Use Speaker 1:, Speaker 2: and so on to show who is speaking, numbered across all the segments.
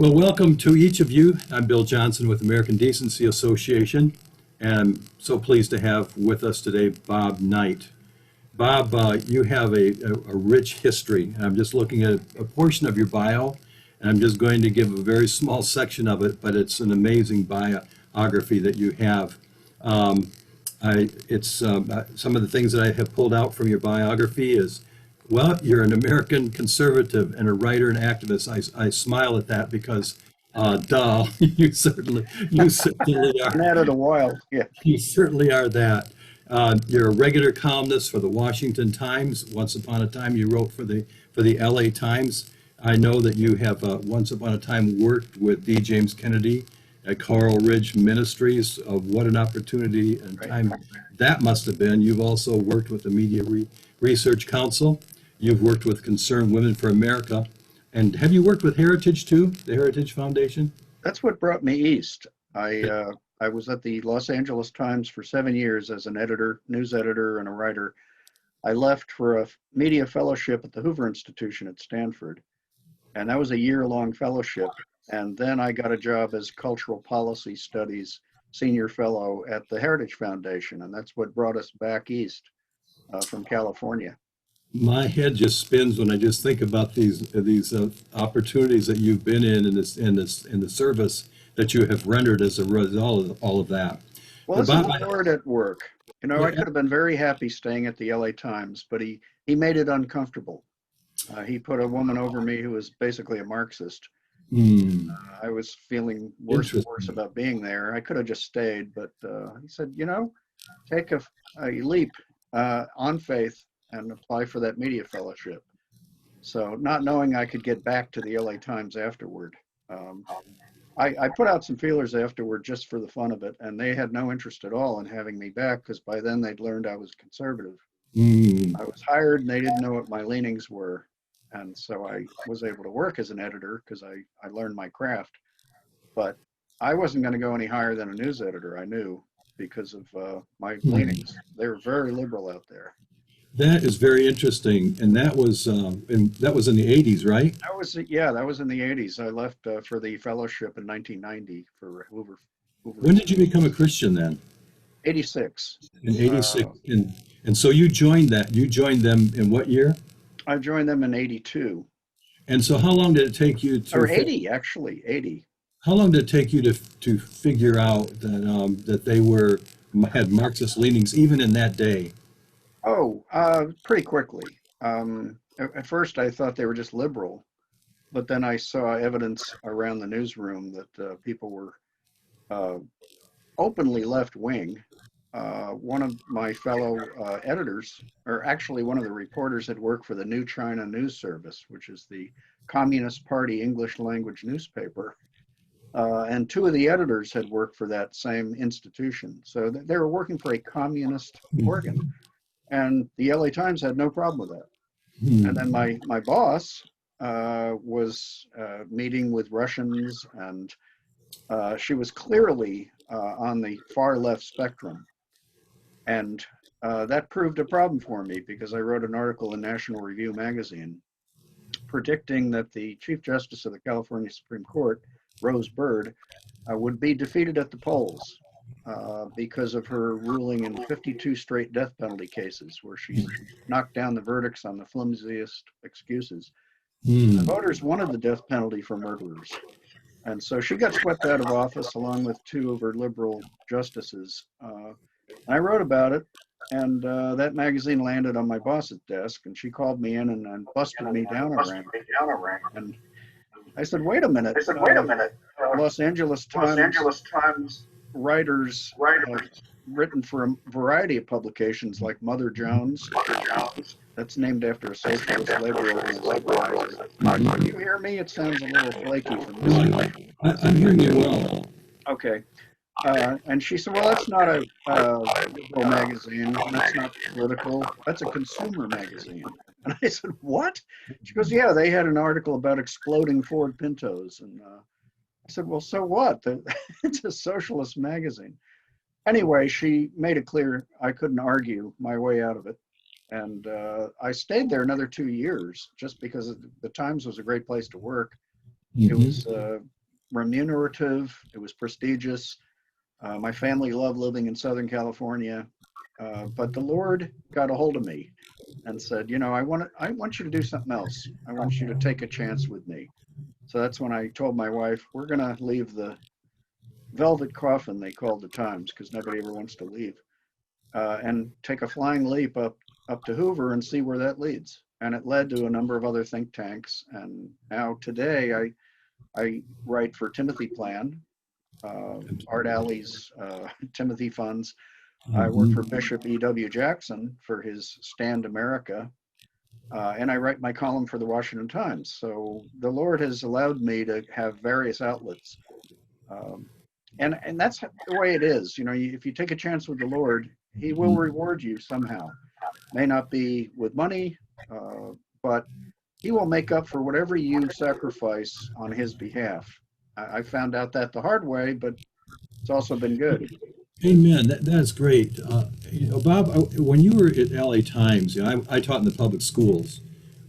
Speaker 1: Well, welcome to each of you. I'm Bill Johnson with American Decency Association, and I'm so pleased to have with us today Bob Knight. Bob, you have a rich history. I'm just looking at a portion of your bio, and I'm just going to give a very small section of it, but it's an amazing biography that you have. Um, some of the things that I have pulled out from your biography is, well, you're an American conservative and a writer and activist. I smile at that because, duh, you certainly
Speaker 2: Been
Speaker 1: are.
Speaker 2: at it a while. Yeah.
Speaker 1: You certainly are that. You're a regular columnist for the Washington Times. Once upon a time, you wrote for the L.A. Times. I know that you have once upon a time worked with D. James Kennedy at Coral Ridge Ministries. What an opportunity and
Speaker 2: Right.
Speaker 1: time that must have been. You've also worked with the Research Council. You've worked with Concerned Women for America. And have you worked with Heritage too, the Heritage Foundation?
Speaker 2: That's what brought me east. I was at the Los Angeles Times for 7 years as an editor, news editor, and a writer. I left for a media fellowship at the Hoover Institution at Stanford, and that was a year-long fellowship. And then I got a job as cultural policy studies senior fellow at the Heritage Foundation, and that's what brought us back east from California.
Speaker 1: My head just spins when I just think about these opportunities that you've been in the service that you have rendered as a result of all of that.
Speaker 2: Well,
Speaker 1: But
Speaker 2: this is
Speaker 1: Bob,
Speaker 2: the Lord at work. I
Speaker 1: yeah,
Speaker 2: could have been very happy staying at the LA Times, but he made it uncomfortable. He put a woman over me who was basically a Marxist.
Speaker 1: hmm,
Speaker 2: I was feeling worse and worse
Speaker 1: interesting.
Speaker 2: about being there. I could have just stayed, but he said, take a leap on faith and apply for that media fellowship. So, not knowing I could get back to the LA Times afterward, um, I put out some feelers afterward just for the fun of it, and they had no interest at all in having me back because by then they'd learned I was conservative.
Speaker 1: Hmm.
Speaker 2: I was hired and they didn't know what my leanings were. And so I was able to work as an editor because I learned my craft. But I wasn't going to go any higher than a news editor, I knew, because of my
Speaker 1: Hmm.
Speaker 2: leanings. They were very liberal out there.
Speaker 1: That is very interesting, and that was in the '80s, right?
Speaker 2: Yeah, that was in the 80s. I left for the fellowship in 1990 for Hoover
Speaker 1: When did you
Speaker 2: Institute.
Speaker 1: become a Christian then?
Speaker 2: 86.
Speaker 1: In '86,
Speaker 2: Uh,
Speaker 1: and so you joined that. You joined them in what year?
Speaker 2: I joined them in 82.
Speaker 1: And so how long did it take you to
Speaker 2: Or 80, actually, 80.
Speaker 1: How long did it take you to figure out that they had Marxist leanings even in that day?
Speaker 2: Oh, pretty quickly. At first, I thought they were just liberal, but then I saw evidence around the newsroom that people were uh, openly left wing. One of my fellow editors, or actually one of the reporters, had worked for the New China News Service, which is the Communist Party English language newspaper. And two of the editors had worked for that same institution. So they were working for a communist organ. And the LA Times had no problem with that. And then
Speaker 1: Hmm.
Speaker 2: my boss was meeting with Russians, and she was clearly on the far left spectrum. And that proved a problem for me because I wrote an article in National Review magazine predicting that the Chief Justice of the California Supreme Court, Rose Bird, would be defeated at the polls because of her ruling in 52 straight death penalty cases where she knocked down the verdicts on the flimsiest excuses. The
Speaker 1: Hmm.
Speaker 2: voters wanted the death penalty for murderers. And so she got swept out of office along with two of her liberal justices. I wrote about it, and that magazine landed on my boss's desk, and she called me in and busted me down a rank. And I said, wait a minute, Los Angeles Times writers have written for a variety of publications like Mother Jones, that's named after a socialist labor organizer. Can you hear me? It sounds a little flaky from
Speaker 1: No,
Speaker 2: this end.
Speaker 1: I'm hearing you well.
Speaker 2: Okay. And she said, well, that's not a liberal magazine. That's not political. That's a consumer magazine. And I said, what? She goes, yeah, they had an article about exploding Ford Pintos. And I said, well, so what? It's a socialist magazine. Anyway, she made it clear I couldn't argue my way out of it. And I stayed there another 2 years just because the Times was a great place to work. It
Speaker 1: Hmm.
Speaker 2: was remunerative. It was prestigious. My family loved living in Southern California, but the Lord got a hold of me and said, I want you to do something else. I want you to take a chance with me. So that's when I told my wife, we're going to leave the velvet coffin they called the Times because nobody ever wants to leave, and take a flying leap up to Hoover and see where that leads. And it led to a number of other think tanks. And now today I write for Timothy Plan, Art Alley's Timothy Funds. I work for
Speaker 1: Hmm.
Speaker 2: Bishop E.W. Jackson for his Stand America, and I write my column for the Washington Times. So the Lord has allowed me to have various outlets. Um, and that's the way it is. If you take a chance with the Lord, He will reward you somehow. May not be with money, uh, but He will make up for whatever you sacrifice on His behalf. I found out that the hard way, but it's also been good.
Speaker 1: Amen. That's great. Bob, when you were at LA Times, I taught in the public schools,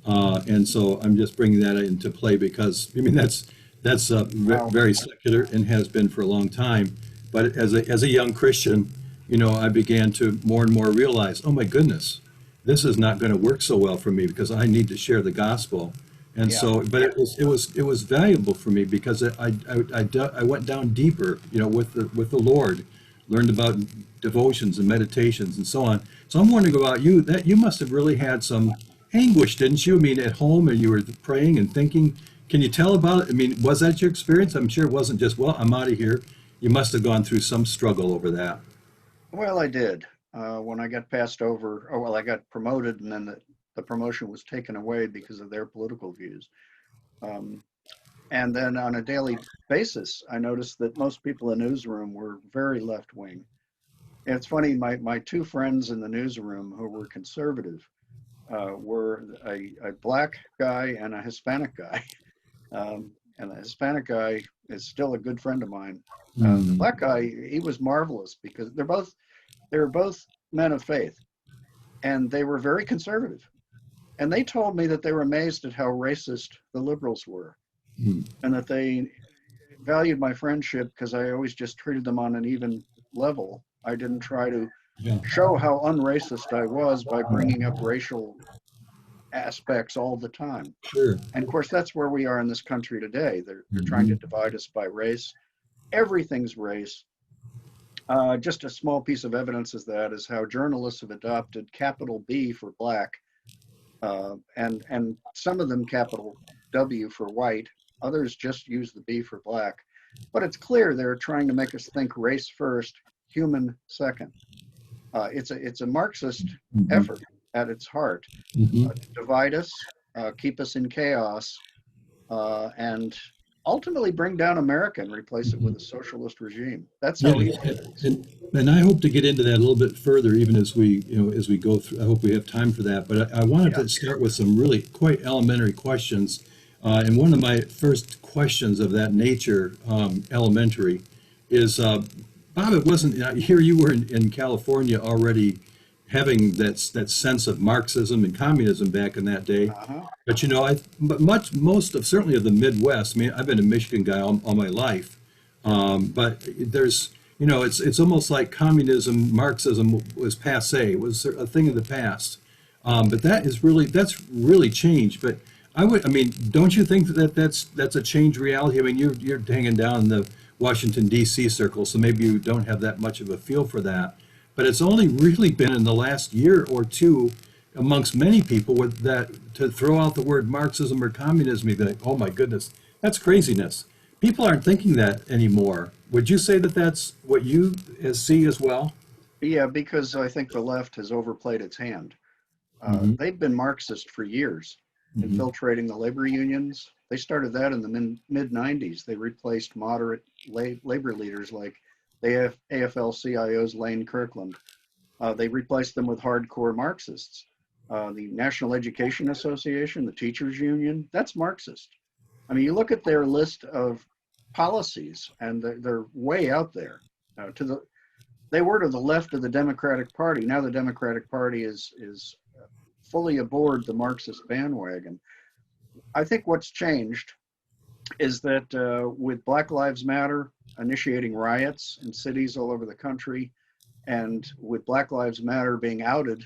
Speaker 1: and so I'm just bringing that into play because I mean that's
Speaker 2: Wow.
Speaker 1: very secular and has been for a long time. But as a young Christian, I began to more and more realize, oh my goodness, this is not going to work so well for me because I need to share the gospel. And
Speaker 2: Yeah.
Speaker 1: so, but it was valuable for me because I went down deeper, with the Lord, learned about devotions and meditations and so on. So I'm wondering about you, that you must have really had some anguish, didn't you? I mean, at home and you were praying and thinking. Can you tell about it? I mean, was that your experience? I'm sure it wasn't just, well, I'm out of here. You must have gone through some struggle over that.
Speaker 2: Well, I did. When I got passed over, oh, well, I got promoted and then the promotion was taken away because of their political views. Um, and then on a daily basis, I noticed that most people in the newsroom were very left wing. And it's funny, my two friends in the newsroom who were conservative were a black guy and a Hispanic guy. And the Hispanic guy is still a good friend of mine. The
Speaker 1: Mm,
Speaker 2: black guy, he was marvelous because they were both men of faith, and they were very conservative. And they told me that they were amazed at how racist the liberals were,
Speaker 1: mm,
Speaker 2: and that they valued my friendship because I always just treated them on an even level. I didn't try to
Speaker 1: yeah.
Speaker 2: show how unracist I was by bringing up racial aspects all the time.
Speaker 1: Sure.
Speaker 2: And of course, that's where we are in this country today. They're trying
Speaker 1: Hmm.
Speaker 2: to divide us by race. Everything's race. Just a small piece of evidence is how journalists have adopted capital B for black, and some of them capital W for white. Others just use the B for black. But it's clear they're trying to make us think race first, human second. It's a Marxist
Speaker 1: Hmm.
Speaker 2: effort at its heart,
Speaker 1: Hmm.
Speaker 2: to divide us, keep us in chaos, and ultimately bring down America and replace it with a socialist regime. That's
Speaker 1: Yeah,
Speaker 2: how evil it is.
Speaker 1: and I hope to get into that a little bit further, even as we go through. I hope we have time for that. But I wanted
Speaker 2: Yeah.
Speaker 1: to start with some really quite elementary questions. And one of my first questions of that nature, elementary, is, Bob. It wasn't here. You were in California already, having that sense of Marxism and communism back in that day.
Speaker 2: Uh-huh.
Speaker 1: But but most of certainly of the Midwest. I mean, I've been a Michigan guy all my life. But it's almost like communism, Marxism was passé. It was a thing of the past. But that's really changed. But I mean, don't you think that's a changed reality? I mean, you're hanging down in the Washington D.C. circle, so maybe you don't have that much of a feel for that. But it's only really been in the last year or two, amongst many people, with that, to throw out the word Marxism or communism. You think, oh my goodness, that's craziness. People aren't thinking that anymore. Would you say that that's what you see as well?
Speaker 2: Yeah, because I think the left has overplayed its hand.
Speaker 1: Hmm.
Speaker 2: They've been Marxist for years,
Speaker 1: Hmm.
Speaker 2: infiltrating the labor unions. They started that in the mid 90s. They replaced moderate labor leaders like the AFL CIO's Lane Kirkland. They replaced them with hardcore Marxists. The National Education Association, the teachers union, that's Marxist. I mean, you look at their list of policies, and they're way out there. They were to the left of the Democratic Party. Now the Democratic Party is fully aboard the Marxist bandwagon. I think what's changed is that with Black Lives Matter initiating riots in cities all over the country, and with Black Lives Matter being outed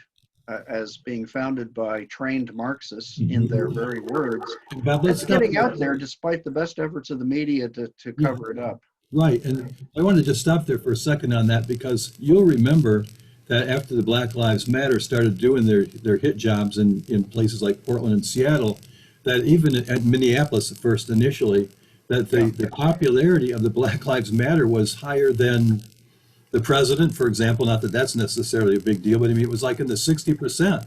Speaker 2: as being founded by trained Marxists in their
Speaker 1: Mhm.
Speaker 2: very words,
Speaker 1: Bob, let's
Speaker 2: that's
Speaker 1: stop
Speaker 2: getting
Speaker 1: there.
Speaker 2: out there despite the best efforts of the media to
Speaker 1: Yeah,
Speaker 2: cover it up.
Speaker 1: right. And I want to just stop there for a second on that because you'll remember that after the Black Lives Matter started doing their hit jobs in places like Portland and Seattle, that even at Minneapolis at first initially, that
Speaker 2: Yeah,
Speaker 1: the popularity of the Black Lives Matter was higher than the president, for example. Not that that's necessarily a big deal, but I mean, it was like in the 60%.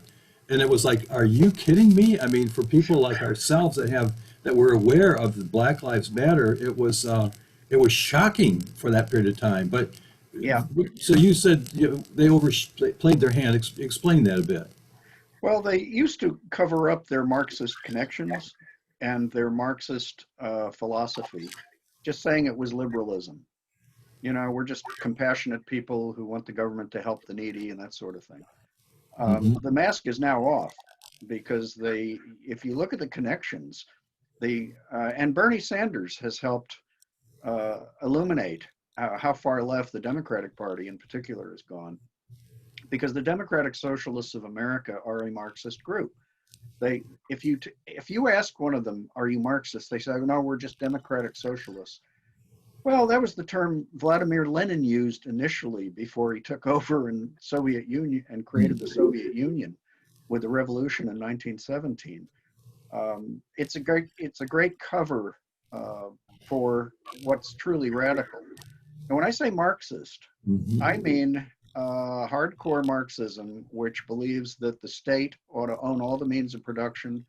Speaker 1: And it was like, are you kidding me? I mean, for people like ourselves that were aware of the Black Lives Matter, it was shocking for that period of time. But
Speaker 2: yeah.
Speaker 1: so you said they overplayed their hand. Explain that a bit.
Speaker 2: Well, they used to cover up their Marxist connections and their Marxist philosophy, just saying it was liberalism. You know, we're just compassionate people who want the government to help the needy and that sort of thing.
Speaker 1: Hmm.
Speaker 2: The mask is now off because if you look at the connections, and Bernie Sanders has helped illuminate how far left the Democratic Party in particular has gone, because the Democratic Socialists of America are a Marxist group. If you ask one of them, "Are you Marxist?" They say, "No, we're just Democratic Socialists." Well, that was the term Vladimir Lenin used initially before he took over in Soviet Union and created the Soviet Union with the revolution in 1917. It's a great cover uh, for what's truly radical. And when I say Marxist, I
Speaker 1: Hmm.
Speaker 2: mean hardcore Marxism, which believes that the state ought to own all the means of production,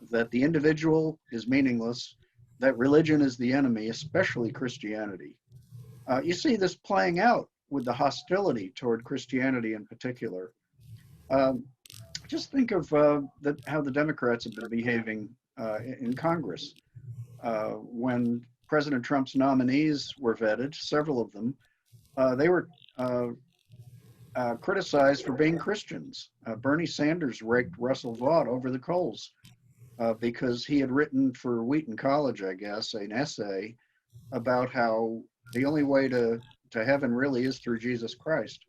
Speaker 2: that the individual is meaningless, that religion is the enemy, especially Christianity. You see this playing out with the hostility toward Christianity in particular. Um, just think of how the Democrats have been behaving in Congress. When President Trump's nominees were vetted, several of them, they were uh, criticized for being Christians. Bernie Sanders raked Russell Vought over the coals because he had written for Wheaton College, I guess, an essay about how the only way to heaven really is through Jesus Christ.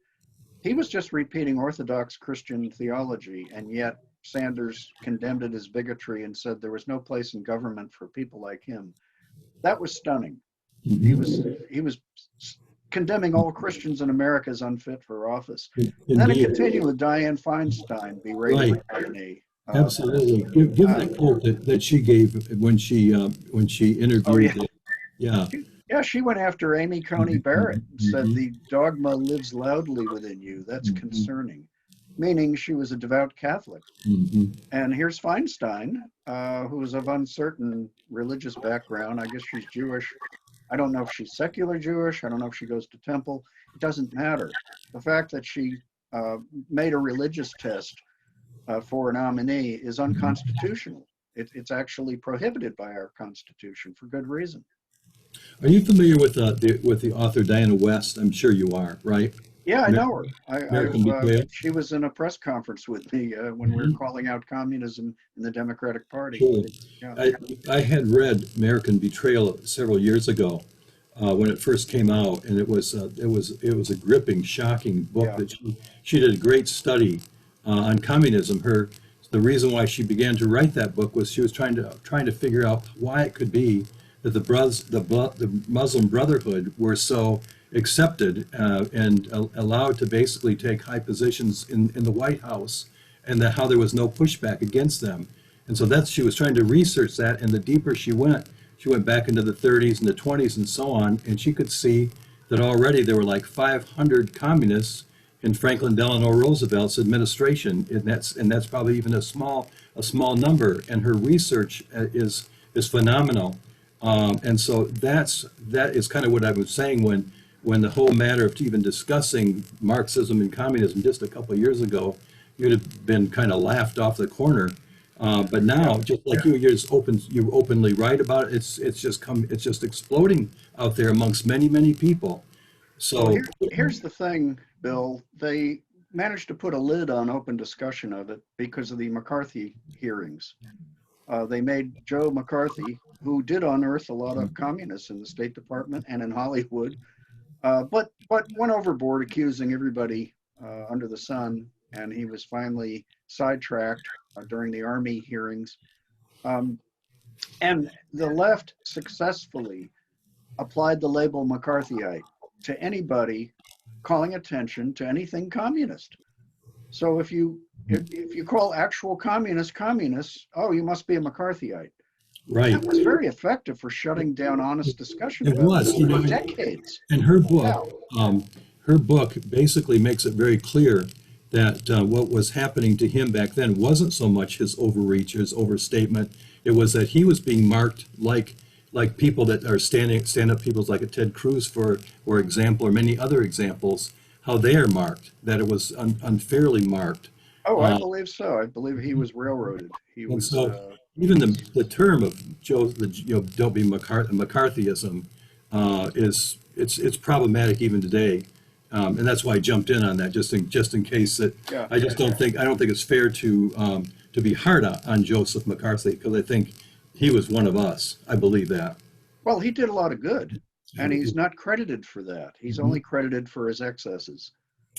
Speaker 2: He was just repeating Orthodox Christian theology, and yet Sanders condemned it as bigotry and said there was no place in government for people like him. That was stunning. He was
Speaker 1: Hmm.
Speaker 2: he was condemning all Christians in America as unfit for office. And then it
Speaker 1: Indeed.
Speaker 2: continued with Dianne Feinstein berating the
Speaker 1: Right.
Speaker 2: nominee.
Speaker 1: Absolutely. Give
Speaker 2: Uh,
Speaker 1: that quote that she gave when she
Speaker 2: oh
Speaker 1: interviewed.
Speaker 2: yeah,
Speaker 1: Yeah.
Speaker 2: yeah. She went after Amy Coney Barrett and said
Speaker 1: Hmm.
Speaker 2: the dogma lives loudly within you. That's
Speaker 1: Hmm.
Speaker 2: concerning, meaning she was a devout Catholic.
Speaker 1: Hmm.
Speaker 2: And here's Feinstein, who is of uncertain religious background. I guess she's Jewish. I don't know if she's secular Jewish. I don't know if she goes to temple. It doesn't matter. The fact that she uh, made a religious test for a nominee is unconstitutional. It's actually prohibited by our Constitution for good reason.
Speaker 1: Are you familiar with with the author Diana West? I'm sure you are, right?
Speaker 2: Yeah, I
Speaker 1: Amer-
Speaker 2: know her.
Speaker 1: American Betrayal.
Speaker 2: She was in a press conference with me when we were
Speaker 1: Hmm.
Speaker 2: calling out communism in the Democratic Party.
Speaker 1: Sure.
Speaker 2: Yeah,
Speaker 1: I, I had read American Betrayal several years ago when it first came out, and it was a gripping, shocking book
Speaker 2: yeah,
Speaker 1: that she did a great study on communism. The reason why she began to write that book was she was trying to figure out why it could be that the Muslim Brotherhood were so accepted and allowed to basically take high positions in the White House, and that how there was no pushback against them. And so that's she was trying to research that, and the deeper she went back into the 30s and the 20s and so on, and she could see that already there were like 500 communists in Franklin Delano Roosevelt's administration, and that's probably even a small number. And her research is phenomenal. And so that is kind of what I was saying when the whole matter of even discussing Marxism and communism just a couple of years ago, you'd have been kind of laughed off the corner. But
Speaker 2: yeah.
Speaker 1: now, just like you openly write about it. It's just exploding out there amongst many people.
Speaker 2: Well,
Speaker 1: So
Speaker 2: here's the thing, Bill. They managed to put a lid on open discussion of it because of the McCarthy hearings. They made Joe McCarthy, who did unearth a lot of communists in the State Department and in Hollywood, but went overboard, accusing everybody under the sun, and he was finally sidetracked during the Army hearings. Um, and the left successfully applied the label McCarthyite to anybody calling attention to anything communist. So if you call actual communists communists, oh, you must be a McCarthyite.
Speaker 1: Right.
Speaker 2: That was very effective for shutting down honest discussion
Speaker 1: It
Speaker 2: about
Speaker 1: was,
Speaker 2: this for decades.
Speaker 1: and um, her book basically makes it very clear that what was happening to him back then wasn't so much his overreach, his overstatement. It was that he was being marked like people that are stand up peoples like a Ted Cruz for example, or many other examples, how they are marked. That it was unfairly marked.
Speaker 2: Oh, I
Speaker 1: Uh,
Speaker 2: believe so. I believe he was railroaded. He
Speaker 1: and
Speaker 2: was.
Speaker 1: so even the term of don't be McCarthyism is it's problematic even today, and that's why I jumped in on that just in case that
Speaker 2: Yeah.
Speaker 1: I don't think it's fair to be hard on Joseph McCarthy, because I think he was one of us. I believe that.
Speaker 2: Well, he did a lot of good, and he's not credited for that. He's only credited for his excesses.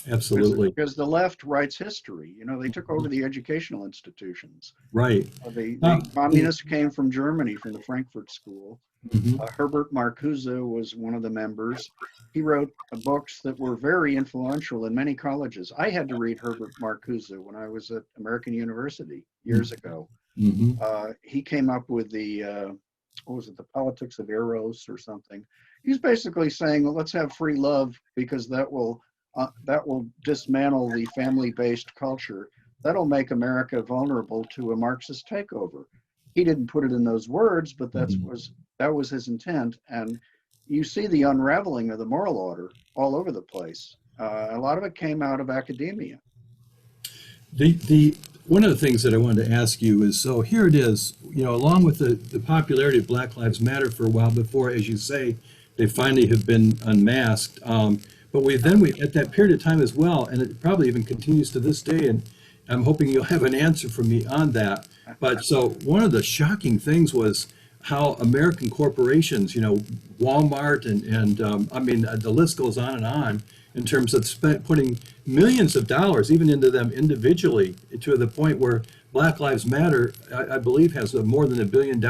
Speaker 1: Absolutely.
Speaker 2: Because the left writes history. You know, they took over the educational institutions.
Speaker 1: Right.
Speaker 2: The communists came from Germany, from the Frankfurt School.
Speaker 1: Mhm.
Speaker 2: Herbert Marcuse was one of the members. He wrote books that were very influential in many colleges. I had to read Herbert Marcuse when I was at American University years ago.
Speaker 1: Mhm.
Speaker 2: He came up with what was it, the politics of Eros or something. He's basically saying, well, let's have free love because that will dismantle the family-based culture. That'll make America vulnerable to a Marxist takeover. He didn't put it in those words, but that was his intent. And you see the unraveling of the moral order all over the place. A lot of it came out of academia.
Speaker 1: The one of the things that I wanted to ask you is, so here it is, along with the popularity of Black Lives Matter for a while before, as you say, they finally have been unmasked. But we at that period of time as well, and it probably even continues to this day, and I'm hoping you'll have an answer for me on that. But so one of the shocking things was how American corporations, Walmart and I mean, the list goes on in terms of putting millions of dollars even into them individually, to the point where Black Lives Matter, I believe, has more than $1 billion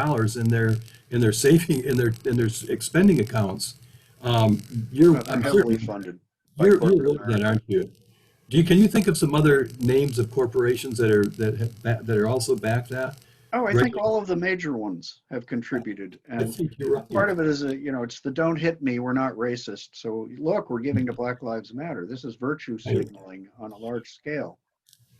Speaker 1: in their saving in their expending accounts.
Speaker 2: They're
Speaker 1: I'm
Speaker 2: heavily
Speaker 1: certain
Speaker 2: funded by
Speaker 1: you're
Speaker 2: corporate
Speaker 1: aware of that,
Speaker 2: America.
Speaker 1: aren't you? Can you think of some other names of corporations that are also back that?
Speaker 2: Oh, I think
Speaker 1: Right.
Speaker 2: all of the major ones have contributed.
Speaker 1: I
Speaker 2: And
Speaker 1: think you're right.
Speaker 2: part of it is, it's the don't hit me, we're not racist. So look, we're giving to Black Lives Matter. This is virtue signaling on a large scale.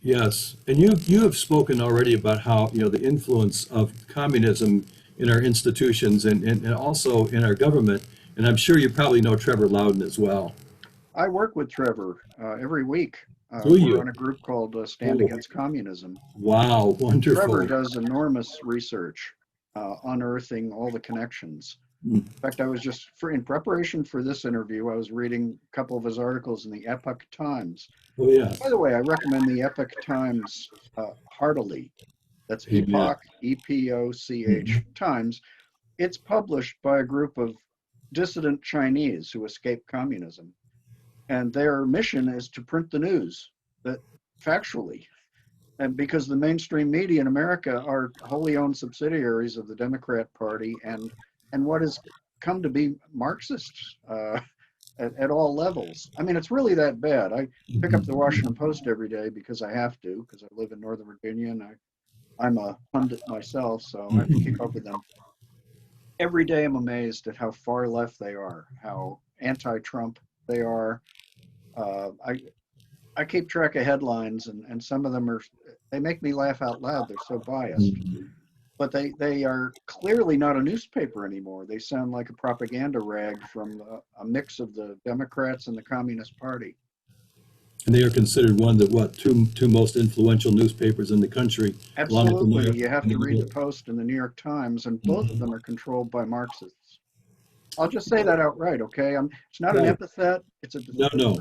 Speaker 1: Yes, and you have spoken already about how the influence of communism in our institutions and also in our government, and I'm sure you probably know Trevor Loudon as well.
Speaker 2: I work with Trevor every week.
Speaker 1: Do
Speaker 2: We're
Speaker 1: you?
Speaker 2: on a group called Stand
Speaker 1: Oh,
Speaker 2: Against Communism.
Speaker 1: wow,
Speaker 2: Trevor
Speaker 1: wonderful.
Speaker 2: does enormous research, unearthing all the connections.
Speaker 1: Mm.
Speaker 2: In fact, in preparation for this interview, I was reading a couple of his articles in the Epoch Times.
Speaker 1: Oh yeah.
Speaker 2: By the way, I recommend the Epoch Times heartily. That's
Speaker 1: Amen.
Speaker 2: Epoch, EPOCH
Speaker 1: Mhm.
Speaker 2: Times. It's published by a group of dissident Chinese who escaped communism. And their mission is to print the news that factually. And because the mainstream media in America are wholly owned subsidiaries of the Democrat Party and what has come to be Marxists at all levels. I mean, it's really that bad. I pick up the Washington Post every day because I have to, because I live in Northern Virginia and I'm a pundit myself, so I have to keep
Speaker 1: Mhm.
Speaker 2: up with them. Every day I'm amazed at how far left they are, how anti-Trump they are. I keep track of headlines, and some of them they make me laugh out loud. They're so biased,
Speaker 1: Mhm.
Speaker 2: but they are clearly not a newspaper anymore. They sound like a propaganda rag from a mix of the Democrats and the Communist Party.
Speaker 1: And they are considered one of the two most influential newspapers in the country, along with the New
Speaker 2: Absolutely,
Speaker 1: York.
Speaker 2: you have
Speaker 1: and
Speaker 2: to
Speaker 1: the New
Speaker 2: read the
Speaker 1: York.
Speaker 2: Post and the New York Times, and both of
Speaker 1: Mhm.
Speaker 2: them are controlled by Marxists. I'll just say that outright, okay? It's not an
Speaker 1: Right.
Speaker 2: epithet; it's a
Speaker 1: No,
Speaker 2: distinction.
Speaker 1: no.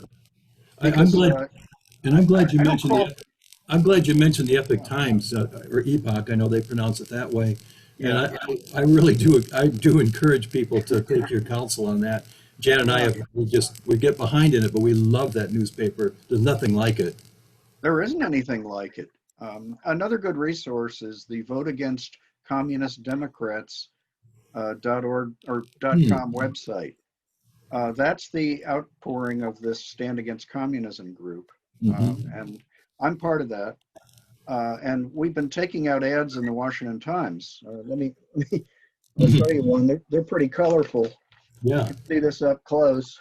Speaker 1: I'm
Speaker 2: Because
Speaker 1: glad, and I'm glad you
Speaker 2: I don't
Speaker 1: mentioned
Speaker 2: call
Speaker 1: the. I'm glad you mentioned the Epic
Speaker 2: Yeah,
Speaker 1: Times, or Epoch. I know they pronounce it that way. And
Speaker 2: yeah,
Speaker 1: I really do, I do encourage people to take your counsel on that. Jan and I
Speaker 2: yeah.
Speaker 1: have, we get behind in it, but we love that newspaper. There's nothing like it.
Speaker 2: There isn't anything like it. Another good resource is the Vote Against Communist Democrats .org or
Speaker 1: Hmm.
Speaker 2: .com website. That's the outpouring of this Stand Against Communism group,
Speaker 1: Hmm.
Speaker 2: and I'm part of that. And we've been taking out ads in the Washington Times. I'll show you one. They're pretty colorful. You
Speaker 1: Yeah.
Speaker 2: can see this up close.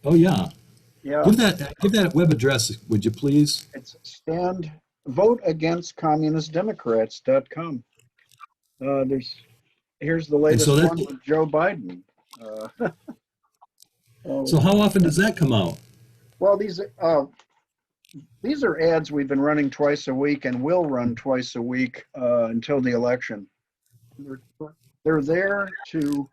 Speaker 1: Oh, yeah.
Speaker 2: Yeah,
Speaker 1: Give that web address, would you please?
Speaker 2: it's stand vote against communist democrats.com. There's here's the
Speaker 1: And so
Speaker 2: latest
Speaker 1: that,
Speaker 2: one with Joe Biden. Uh,
Speaker 1: so
Speaker 2: oh,
Speaker 1: how often does that come out?
Speaker 2: well, these are ads we've been running twice a week and will run twice a week until the election. They're, they're there to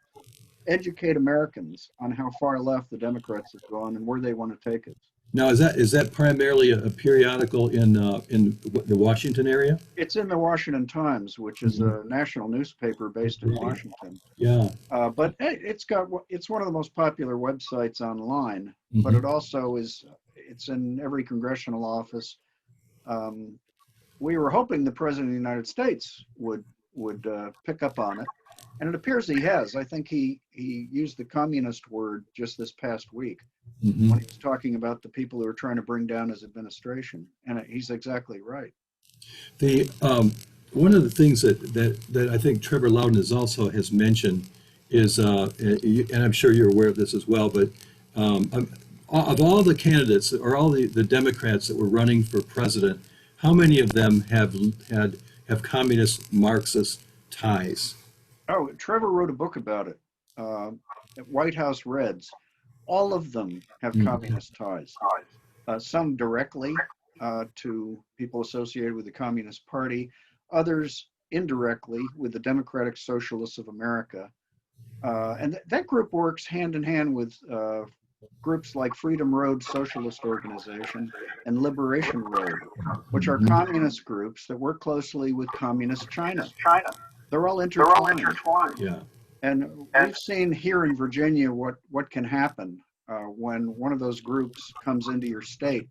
Speaker 2: educate Americans on how far left the Democrats have gone and where they want to take us.
Speaker 1: Now, is that primarily a periodical in the Washington area?
Speaker 2: It's in the Washington Times, which is
Speaker 1: Mhm.
Speaker 2: a national newspaper based in
Speaker 1: Right.
Speaker 2: Washington.
Speaker 1: Yeah.
Speaker 2: But it's one of the most popular websites online. But it
Speaker 1: Hmm.
Speaker 2: also is it's in every congressional office. Um, we were hoping the president of the United States would pick up on it, and it appears he has. I think he used the communist word just this past week
Speaker 1: Hmm.
Speaker 2: when he was talking about the people who are trying to bring down his administration, and he's exactly right.
Speaker 1: The one of the things that I think Trevor Loudon has also has mentioned is, and I'm sure you're aware of this as well, but of all the candidates or all the Democrats that were running for president, how many of them have communist Marxist ties?
Speaker 2: Oh, Trevor wrote a book about it. Uh, White House Reds. All of them have
Speaker 1: Mhm.
Speaker 2: communist ties. Some directly to people associated with the Communist Party, others indirectly with the Democratic Socialists of America. And that group works hand in hand with groups like Freedom Road Socialist Organization and Liberation Road, which are
Speaker 1: Mhm.
Speaker 2: communist groups that work closely with Communist China. They're all intertwined.
Speaker 1: Yeah.
Speaker 2: And we've seen here in Virginia what can happen when one of those groups comes into your state.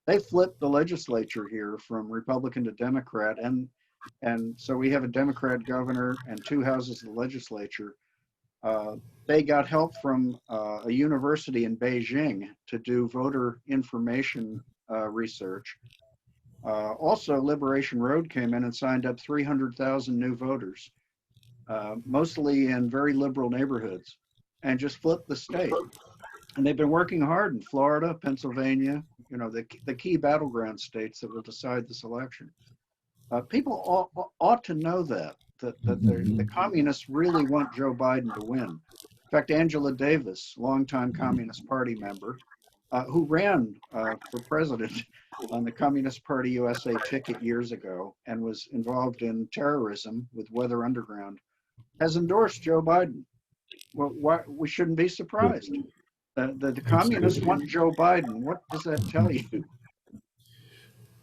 Speaker 2: They flipped the legislature here from Republican to Democrat, and so we have a Democrat governor and two houses of the legislature. Uh, they got help from a university in Beijing to do voter information research. Also, Liberation Road came in and signed up 300,000 new voters, mostly in very liberal neighborhoods, and just flipped the state. And they've been working hard in Florida, Pennsylvania, the key battleground states that will decide this election. People ought to know that the
Speaker 1: Mhm.
Speaker 2: communists really want Joe Biden to win. In fact, Angela Davis, longtime Communist Party member, who ran for president on the Communist Party USA ticket years ago and was involved in terrorism with Weather Underground, has endorsed Joe Biden. Well, why, we shouldn't be surprised. The communists want
Speaker 1: Absolutely.
Speaker 2: Joe Biden. What does that tell you?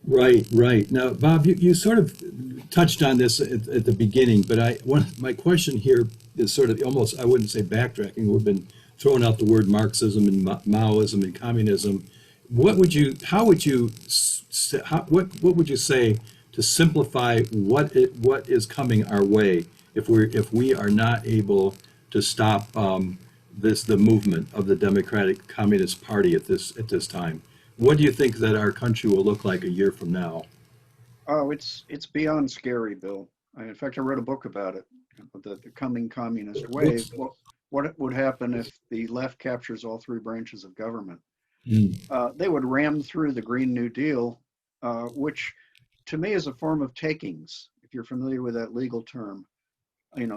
Speaker 1: Right, right. Now, Bob, you sort of touched on this at the beginning, but my question here is sort of almost, I wouldn't say backtracking. We've been throwing out the word Marxism and Maoism and communism. How would you, what would you say to simplify what is coming our way if we are not able to stop the movement of the Democratic Communist Party at this time? What do you think that our country will look like a year from now?
Speaker 2: Oh, it's beyond scary, Bill. In fact, I wrote a book about it, the coming communist wave.
Speaker 1: Whoops.
Speaker 2: What would happen if the left captures all three branches of government?
Speaker 1: Mm.
Speaker 2: They would ram through the Green New Deal, which to me is a form of takings. If you're familiar with that legal term,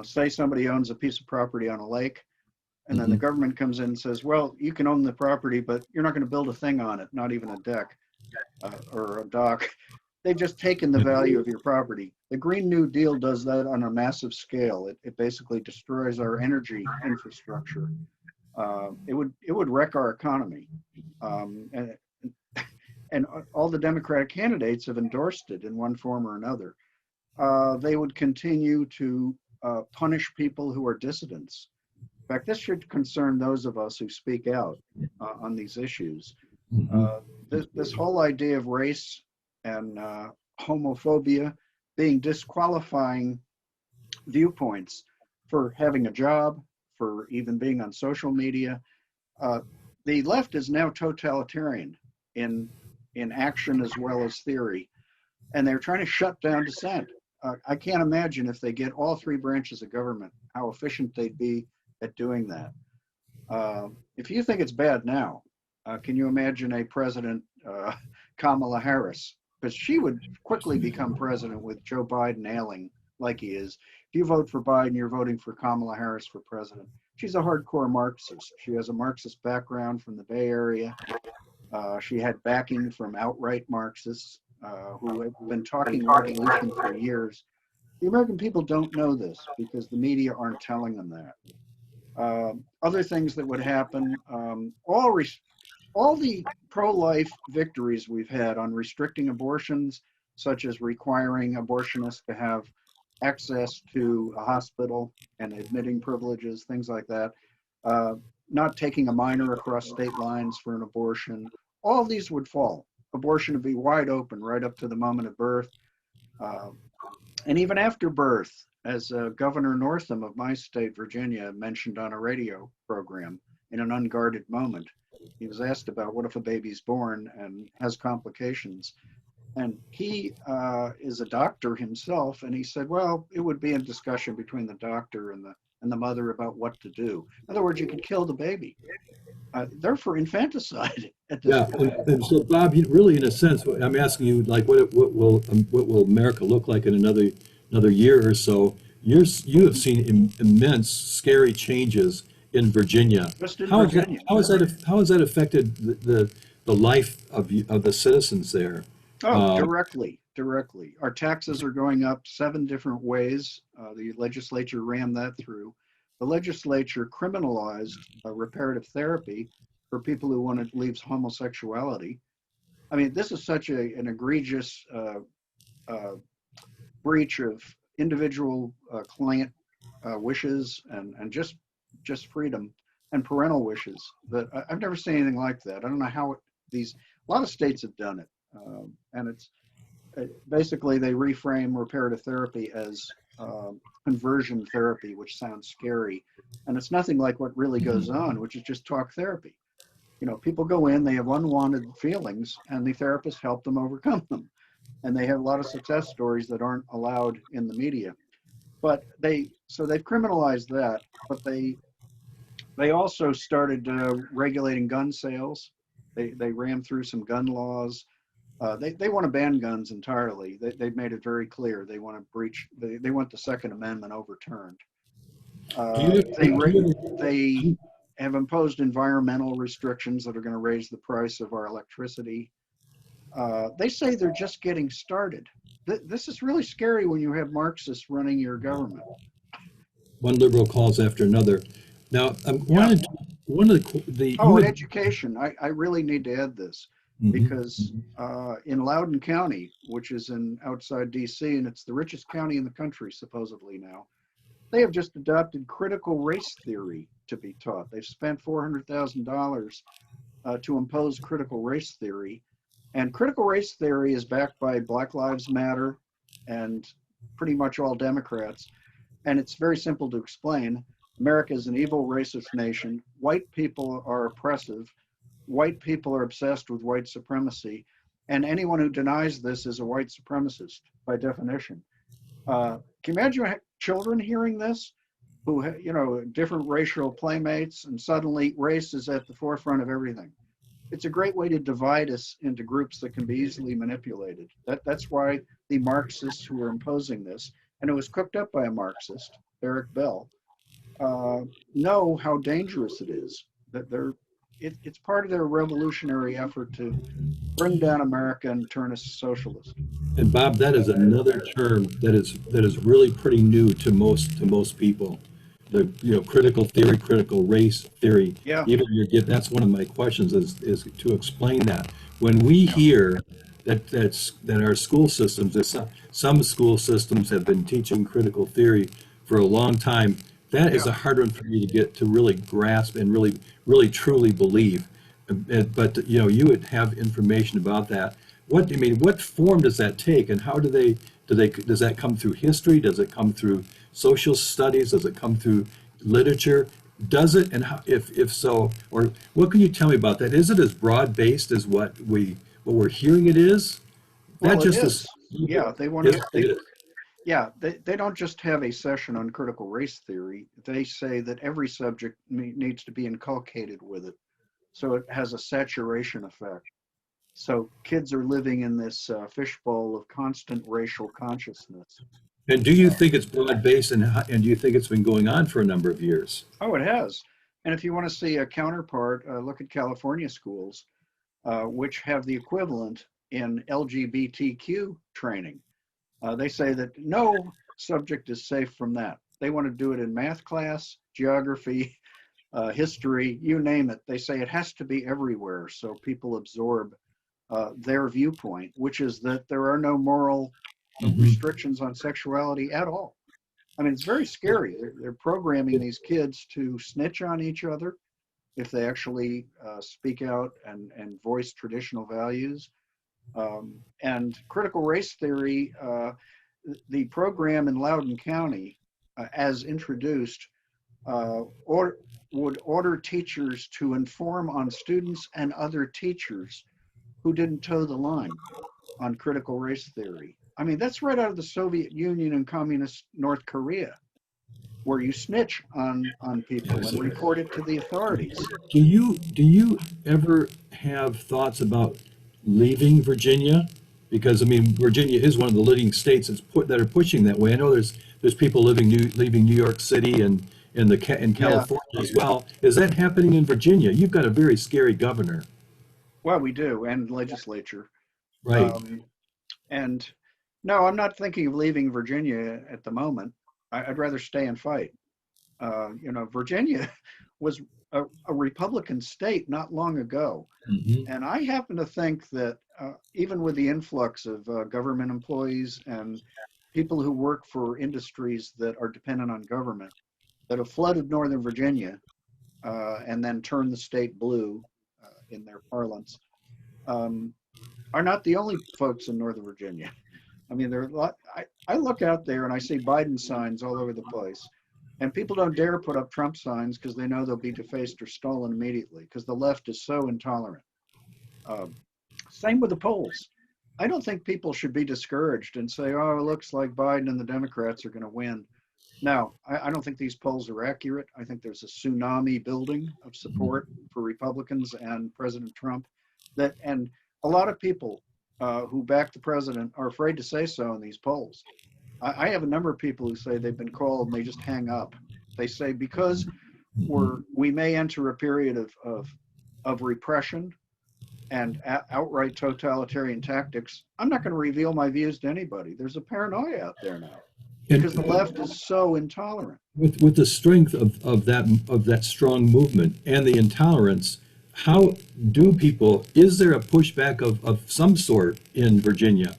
Speaker 2: say somebody owns a piece of property on a lake, and then the
Speaker 1: Hmm.
Speaker 2: government comes in and says, "Well, you can own the property, but you're not going to build a thing on it, not even a deck or a dock." They've just taken the value of your property. The Green New Deal does that on a massive scale. It basically destroys our energy infrastructure. It would wreck our economy. And and all the Democratic candidates have endorsed it in one form or another. They would continue to punish people who are dissidents. In fact, this should concern those of us who speak out on these issues.
Speaker 1: Mhm.
Speaker 2: Uh, this whole idea of race and homophobia being disqualifying viewpoints for having a job, for even being on social media. Uh, the left is now totalitarian in action as well as theory, and they're trying to shut down dissent. I can't imagine if they get all three branches of government how efficient they'd be at doing that. If you think it's bad now, can you imagine a president, Kamala Harris? Because she would quickly become president with Joe Biden ailing like he is. If you vote for Biden, you're voting for Kamala Harris for president. She's a hardcore Marxist. She has a Marxist background from the Bay Area. She had backing from outright Marxists who have been talking revolution for years. The American people don't know this because the media aren't telling them that. Other things that would happen, all the pro-life victories we've had on restricting abortions, such as requiring abortionists to have access to a hospital and admitting privileges, things like that, not taking a minor across state lines for an abortion, all these would fall. Abortion would be wide open right up to the moment of birth. Uh, and even after birth, as Governor Northam of my state, Virginia, mentioned on a radio program in an unguarded moment. He was asked about what if a baby's born and has complications. And he is a doctor himself, and he said, well, it would be a discussion between the doctor and the mother about what to do. In other words, you could kill the baby. They're for infanticide at this
Speaker 1: Yeah,
Speaker 2: point.
Speaker 1: and so Bob, you really, in a sense, I'm asking you, like, what will America look like in another year or so? You have seen immense, scary changes in Virginia.
Speaker 2: Just in Virginia.
Speaker 1: How has that affected the life of the citizens there?
Speaker 2: Oh,
Speaker 1: Uh,
Speaker 2: directly, directly. Our taxes are going up 7 different ways. The legislature rammed that through. The legislature criminalized reparative therapy for people who want to leave homosexuality. I mean, this is such an egregious uh, breach of individual client wishes and just freedom and parental wishes that I've never seen anything like that. I don't know how a lot of states have done it. And it's basically they reframe reparative therapy as conversion therapy, which sounds scary. And it's nothing like what really goes on, which is just talk therapy. You know, people go in, they have unwanted feelings, and the therapist help them overcome them. And they have a lot of success stories that aren't allowed in the media. But they've criminalized that, but they also started regulating gun sales. They rammed through some gun laws. They want to ban guns entirely. They've made it very clear they want to they want the Second Amendment overturned.
Speaker 1: do you,
Speaker 2: They have imposed environmental restrictions that are going to raise the price of our electricity. They say they're just getting started. This is really scary when you have Marxists running your government.
Speaker 1: One liberal calls after another. Now,
Speaker 2: Yeah.
Speaker 1: one of the
Speaker 2: Oh,
Speaker 1: you
Speaker 2: and
Speaker 1: had,
Speaker 2: education. I really need to add this
Speaker 1: Mhm.
Speaker 2: because in Loudoun County, which is in outside DC, and it's the richest county in the country supposedly now, they have just adopted critical race theory to be taught. They've spent $400,000 to impose critical race theory, and critical race theory is backed by Black Lives Matter and pretty much all Democrats. And it's very simple to explain. America is an evil racist nation. White people are oppressive. White people are obsessed with white supremacy. And anyone who denies this is a white supremacist by definition. Can you imagine children hearing this who, different racial playmates, and suddenly race is at the forefront of everything? It's a great way to divide us into groups that can be easily manipulated. That's why the Marxists who are imposing this, and it was cooked up by a Marxist, Eric Bell, know how dangerous it is. That it's part of their revolutionary effort to bring down America and turn us socialist.
Speaker 1: and Bob, that is another term that is really pretty new to most people. The critical theory, critical race theory.
Speaker 2: Yeah.
Speaker 1: Even that's one of my questions is to explain that. when we hear that our school systems, that some school systems have been teaching critical theory for a long time, that is
Speaker 2: Yeah.
Speaker 1: a hard one for me to get to really grasp and really truly believe. But you know, you would have information about that. What I mean, what form does that take, and how does that come through history? Does it come through social studies? Does it come through literature? Does it, and how, if so, or what can you tell me about that? Is it as broad based as what we're hearing it is? That
Speaker 2: Well, it
Speaker 1: just is.
Speaker 2: is. Yeah, they want
Speaker 1: Yes,
Speaker 2: to.
Speaker 1: it
Speaker 2: They
Speaker 1: is.
Speaker 2: Yeah, they don't just have a session on critical race theory. They say that every subject needs to be inculcated with it, so it has a saturation effect. So kids are living in this fishbowl of constant racial consciousness.
Speaker 1: And do you
Speaker 2: Uh,
Speaker 1: think it's broad based, and do you think it's been going on for a number of years?
Speaker 2: oh, it has. And if you want to see a counterpart, look at California schools, which have the equivalent in LGBTQ training. They say that no subject is safe from that. They want to do it in math class, geography, history, you name it. They say it has to be everywhere so people absorb their viewpoint, which is that there are no moral
Speaker 1: Hmm.
Speaker 2: restrictions on sexuality at all. I mean, it's very scary. They're programming these kids to snitch on each other if they actually speak out and voice traditional values. And critical race theory, the program in Loudoun County, as introduced, or would order teachers to inform on students and other teachers who didn't toe the line on critical race theory. I mean, that's right out of the Soviet Union and communist North Korea, where you snitch on people
Speaker 1: Yes.
Speaker 2: and report it to the authorities.
Speaker 1: Do you ever have thoughts about leaving Virginia? Because I mean, Virginia is one of the leading states that are pushing that way. I know there's people leaving New York City and in
Speaker 2: Yeah,
Speaker 1: California as well. Is that happening in Virginia? You've got a very scary governor,
Speaker 2: well, we do, and legislature.
Speaker 1: right?
Speaker 2: Um, and no, I'm not thinking of leaving Virginia at the moment. I'd rather stay and fight. Virginia was a Republican state not long ago.
Speaker 1: Hmm.
Speaker 2: And I happen to think that even with the influx of government employees and people who work for industries that are dependent on government that have flooded Northern Virginia and then turned the state blue in their parlance, um, are not the only folks in Northern Virginia. I mean, there are a lot. I look out there and I see Biden signs all over the place. And people don't dare put up Trump signs because they know they'll be defaced or stolen immediately because the left is so intolerant. Uh, Same with the polls. I don't think people should be discouraged and say, oh, it looks like Biden and the Democrats are going to win. No, I don't think these polls are accurate. I think there's a tsunami building of support for Republicans and President Trump. And a lot of people who back the president are afraid to say so in these polls. I have a number of people who say they've been called and they just hang up. They say because we may enter a period of repression and outright totalitarian tactics, I'm not going to reveal my views to anybody. There's a paranoia out there now because the
Speaker 1: And
Speaker 2: left is so intolerant.
Speaker 1: with the strength of that strong movement and the intolerance, how do people? Is there a pushback of some sort in Virginia?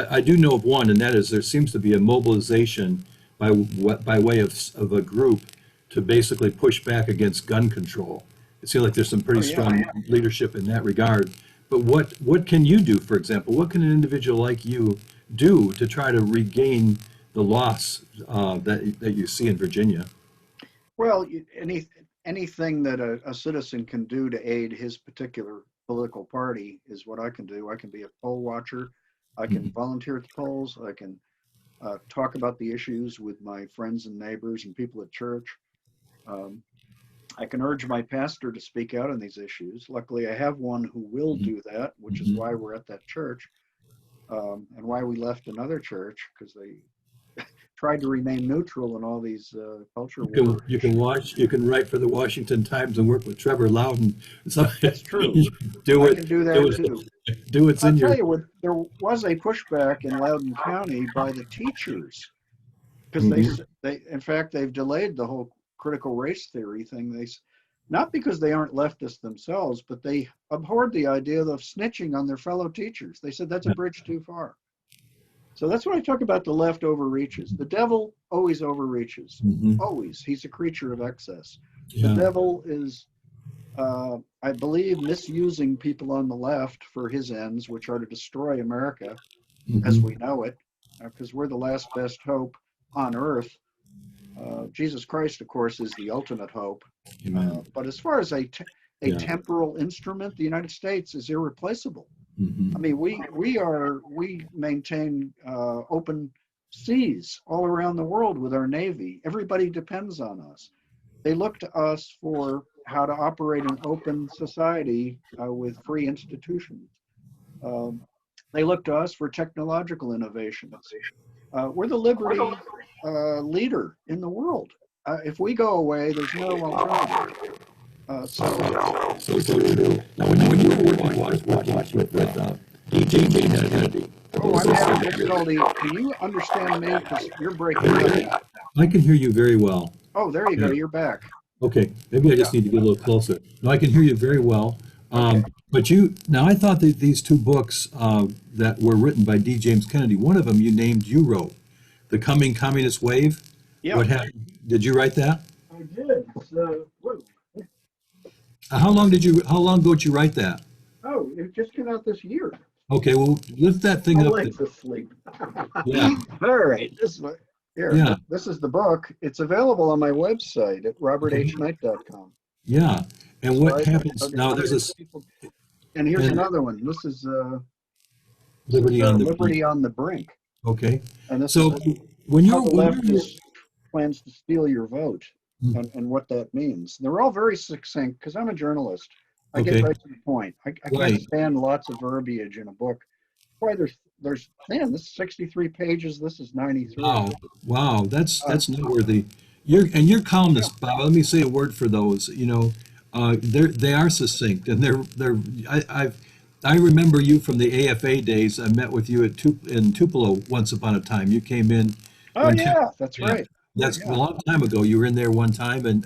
Speaker 1: I do know of one, and that is there seems to be a mobilization by way of a group to basically push back against gun control. It seems like there's some
Speaker 2: Oh
Speaker 1: pretty
Speaker 2: yeah.
Speaker 1: strong leadership in that regard. But what can you do, for example? What can an individual like you do to try to regain the loss that you see in Virginia?
Speaker 2: Well, anything that a citizen can do to aid his particular political party is what I can do. I can be a poll watcher. I can
Speaker 1: Mhm.
Speaker 2: volunteer at the polls. I can talk about the issues with my friends and neighbors and people at church. Um, I can urge my pastor to speak out on these issues. Luckily, I have one who will
Speaker 1: Mhm.
Speaker 2: do that, which is
Speaker 1: Mhm.
Speaker 2: why we're at that church and why we left another church because they tried to remain neutral in all these culture war issues.
Speaker 1: You can write for the Washington Times and work with Trevor Loudon. So
Speaker 2: That's true.
Speaker 1: you do
Speaker 2: I
Speaker 1: it,
Speaker 2: can do
Speaker 1: do
Speaker 2: that
Speaker 1: it,
Speaker 2: too.
Speaker 1: do what's
Speaker 2: I'll
Speaker 1: in
Speaker 2: tell
Speaker 1: your.
Speaker 2: you what, there was a pushback in Loudoun County by the teachers because
Speaker 1: Mhm.
Speaker 2: in fact, they've delayed the whole critical race theory thing. not because they aren't leftists themselves, but they abhorred the idea of snitching on their fellow teachers. They said that's a bridge too far. So that's what I talk about, the left overreaches. The devil always overreaches,
Speaker 1: Mhm.
Speaker 2: always. He's a creature of excess. The
Speaker 1: Yeah.
Speaker 2: devil is, I believe, misusing people on the left for his ends, which are to destroy America as
Speaker 1: Mhm.
Speaker 2: we know it, because we're the last best hope on earth. Jesus Christ, of course, is the ultimate hope.
Speaker 1: Amen.
Speaker 2: But as far as a
Speaker 1: Yeah.
Speaker 2: temporal instrument, the United States is irreplaceable. I
Speaker 1: Mhm.
Speaker 2: mean, we maintain open seas all around the world with our navy. Everybody depends on us. They look to us for how to operate an open society with free institutions. Um, they look to us for technological innovations. We're the liberty leader in the world. If we go away, there's no alternative. So,
Speaker 1: So true. Now, when you were working with DJ Kennedy,
Speaker 2: oh,
Speaker 1: those
Speaker 2: I'm
Speaker 1: are
Speaker 2: having difficulty. Can you understand me? Because you're breaking up.
Speaker 1: I can hear you very well.
Speaker 2: Oh, there you go.
Speaker 1: Yeah.
Speaker 2: You're back.
Speaker 1: Okay, maybe I
Speaker 2: Yeah.
Speaker 1: just need to get a little closer. No, I can hear you very well.
Speaker 2: Okay.
Speaker 1: But now I thought that these two books that were written by D. James Kennedy, one of them you wrote, The Coming Communist Wave.
Speaker 2: Yeah.
Speaker 1: What happened? Did you write that?
Speaker 2: I did. So, whoa.
Speaker 1: How long ago did you write that?
Speaker 2: Oh, it just came out this year.
Speaker 1: Okay, well, lift that thing up.
Speaker 2: Alexa asleep.
Speaker 1: Yeah,
Speaker 2: All right. Here.
Speaker 1: yeah,
Speaker 2: This is the book. It's available on my website at
Speaker 1: okay,
Speaker 2: roberthknight.com.
Speaker 1: yeah. And
Speaker 2: So
Speaker 1: what
Speaker 2: I've
Speaker 1: happens now? There's
Speaker 2: encouraged
Speaker 1: this
Speaker 2: people. And here's
Speaker 1: and
Speaker 2: another one. This is
Speaker 1: Liberty on the
Speaker 2: Liberty
Speaker 1: Brink.
Speaker 2: on the Brink,
Speaker 1: Okay,
Speaker 2: and this is
Speaker 1: so when
Speaker 2: how
Speaker 1: you're
Speaker 2: the
Speaker 1: when you're
Speaker 2: leftist plans to steal your vote, and what that means. They're all very succinct because I'm a journalist. I get
Speaker 1: okay,
Speaker 2: right to the point. I can't
Speaker 1: right.
Speaker 2: stand lots of verbiage in a book. Boy, there's man, this is 63 pages. This is 93.
Speaker 1: Wow, wow,
Speaker 2: Uh,
Speaker 1: that's noteworthy. You're
Speaker 2: yeah.
Speaker 1: columnists, Bob. Let me say a word for those. They are succinct, and they're. I remember you from the AFA days. I met with you in Tupelo once upon a time. You came in
Speaker 2: Oh
Speaker 1: when
Speaker 2: yeah, that's
Speaker 1: yeah,
Speaker 2: right.
Speaker 1: that's a
Speaker 2: Yeah.
Speaker 1: long time ago. You were in there one time, and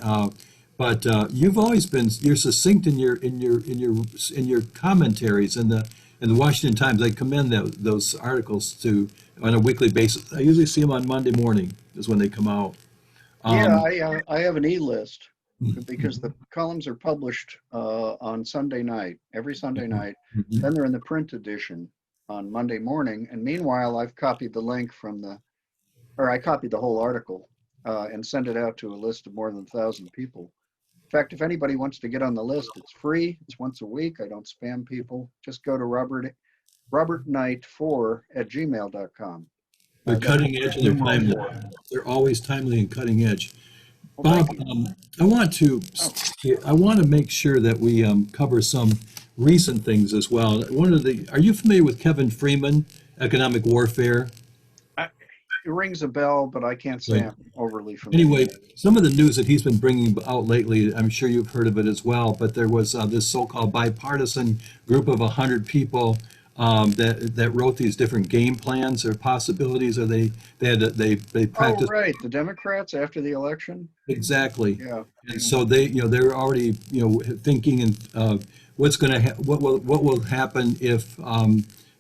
Speaker 1: but you've always been you're succinct in your commentaries in the Washington Times. I commend those articles to on a weekly basis. I usually see them on Monday morning is when they come out.
Speaker 2: Yeah,
Speaker 1: Um,
Speaker 2: I have an e-list because the columns are published on Sunday night, every Sunday night.
Speaker 1: mhm.
Speaker 2: Then they're in the print edition on Monday morning. And meanwhile, I've copied the link or I copied the whole article and sent it out to a list of more than 1,000 people. In fact, if anybody wants to get on the list, it's free. It's once a week. I don't spam people. Just go to robertknight4 at gmail.com.
Speaker 1: They're
Speaker 2: That's
Speaker 1: cutting edge and they're
Speaker 2: numeral
Speaker 1: timely.
Speaker 2: four.
Speaker 1: They're always timely and cutting edge.
Speaker 2: Well,
Speaker 1: Bob,
Speaker 2: thank you.
Speaker 1: I want to
Speaker 2: Oh,
Speaker 1: I want to make sure that we cover some recent things as well. Are you familiar with Kevin Freeman, Economic Warfare?
Speaker 2: I, it rings a bell, but I can't say
Speaker 1: Right.
Speaker 2: I'm overly familiar.
Speaker 1: Anyway, some of the news that he's been bringing out lately, I'm sure you've heard of it as well. But there was this so-called bipartisan group of 100 people that wrote these different game plans or possibilities, or they
Speaker 2: Oh,
Speaker 1: practiced.
Speaker 2: right. The Democrats after the election.
Speaker 1: Exactly.
Speaker 2: Yeah.
Speaker 1: And so they're already, thinking and what will happen if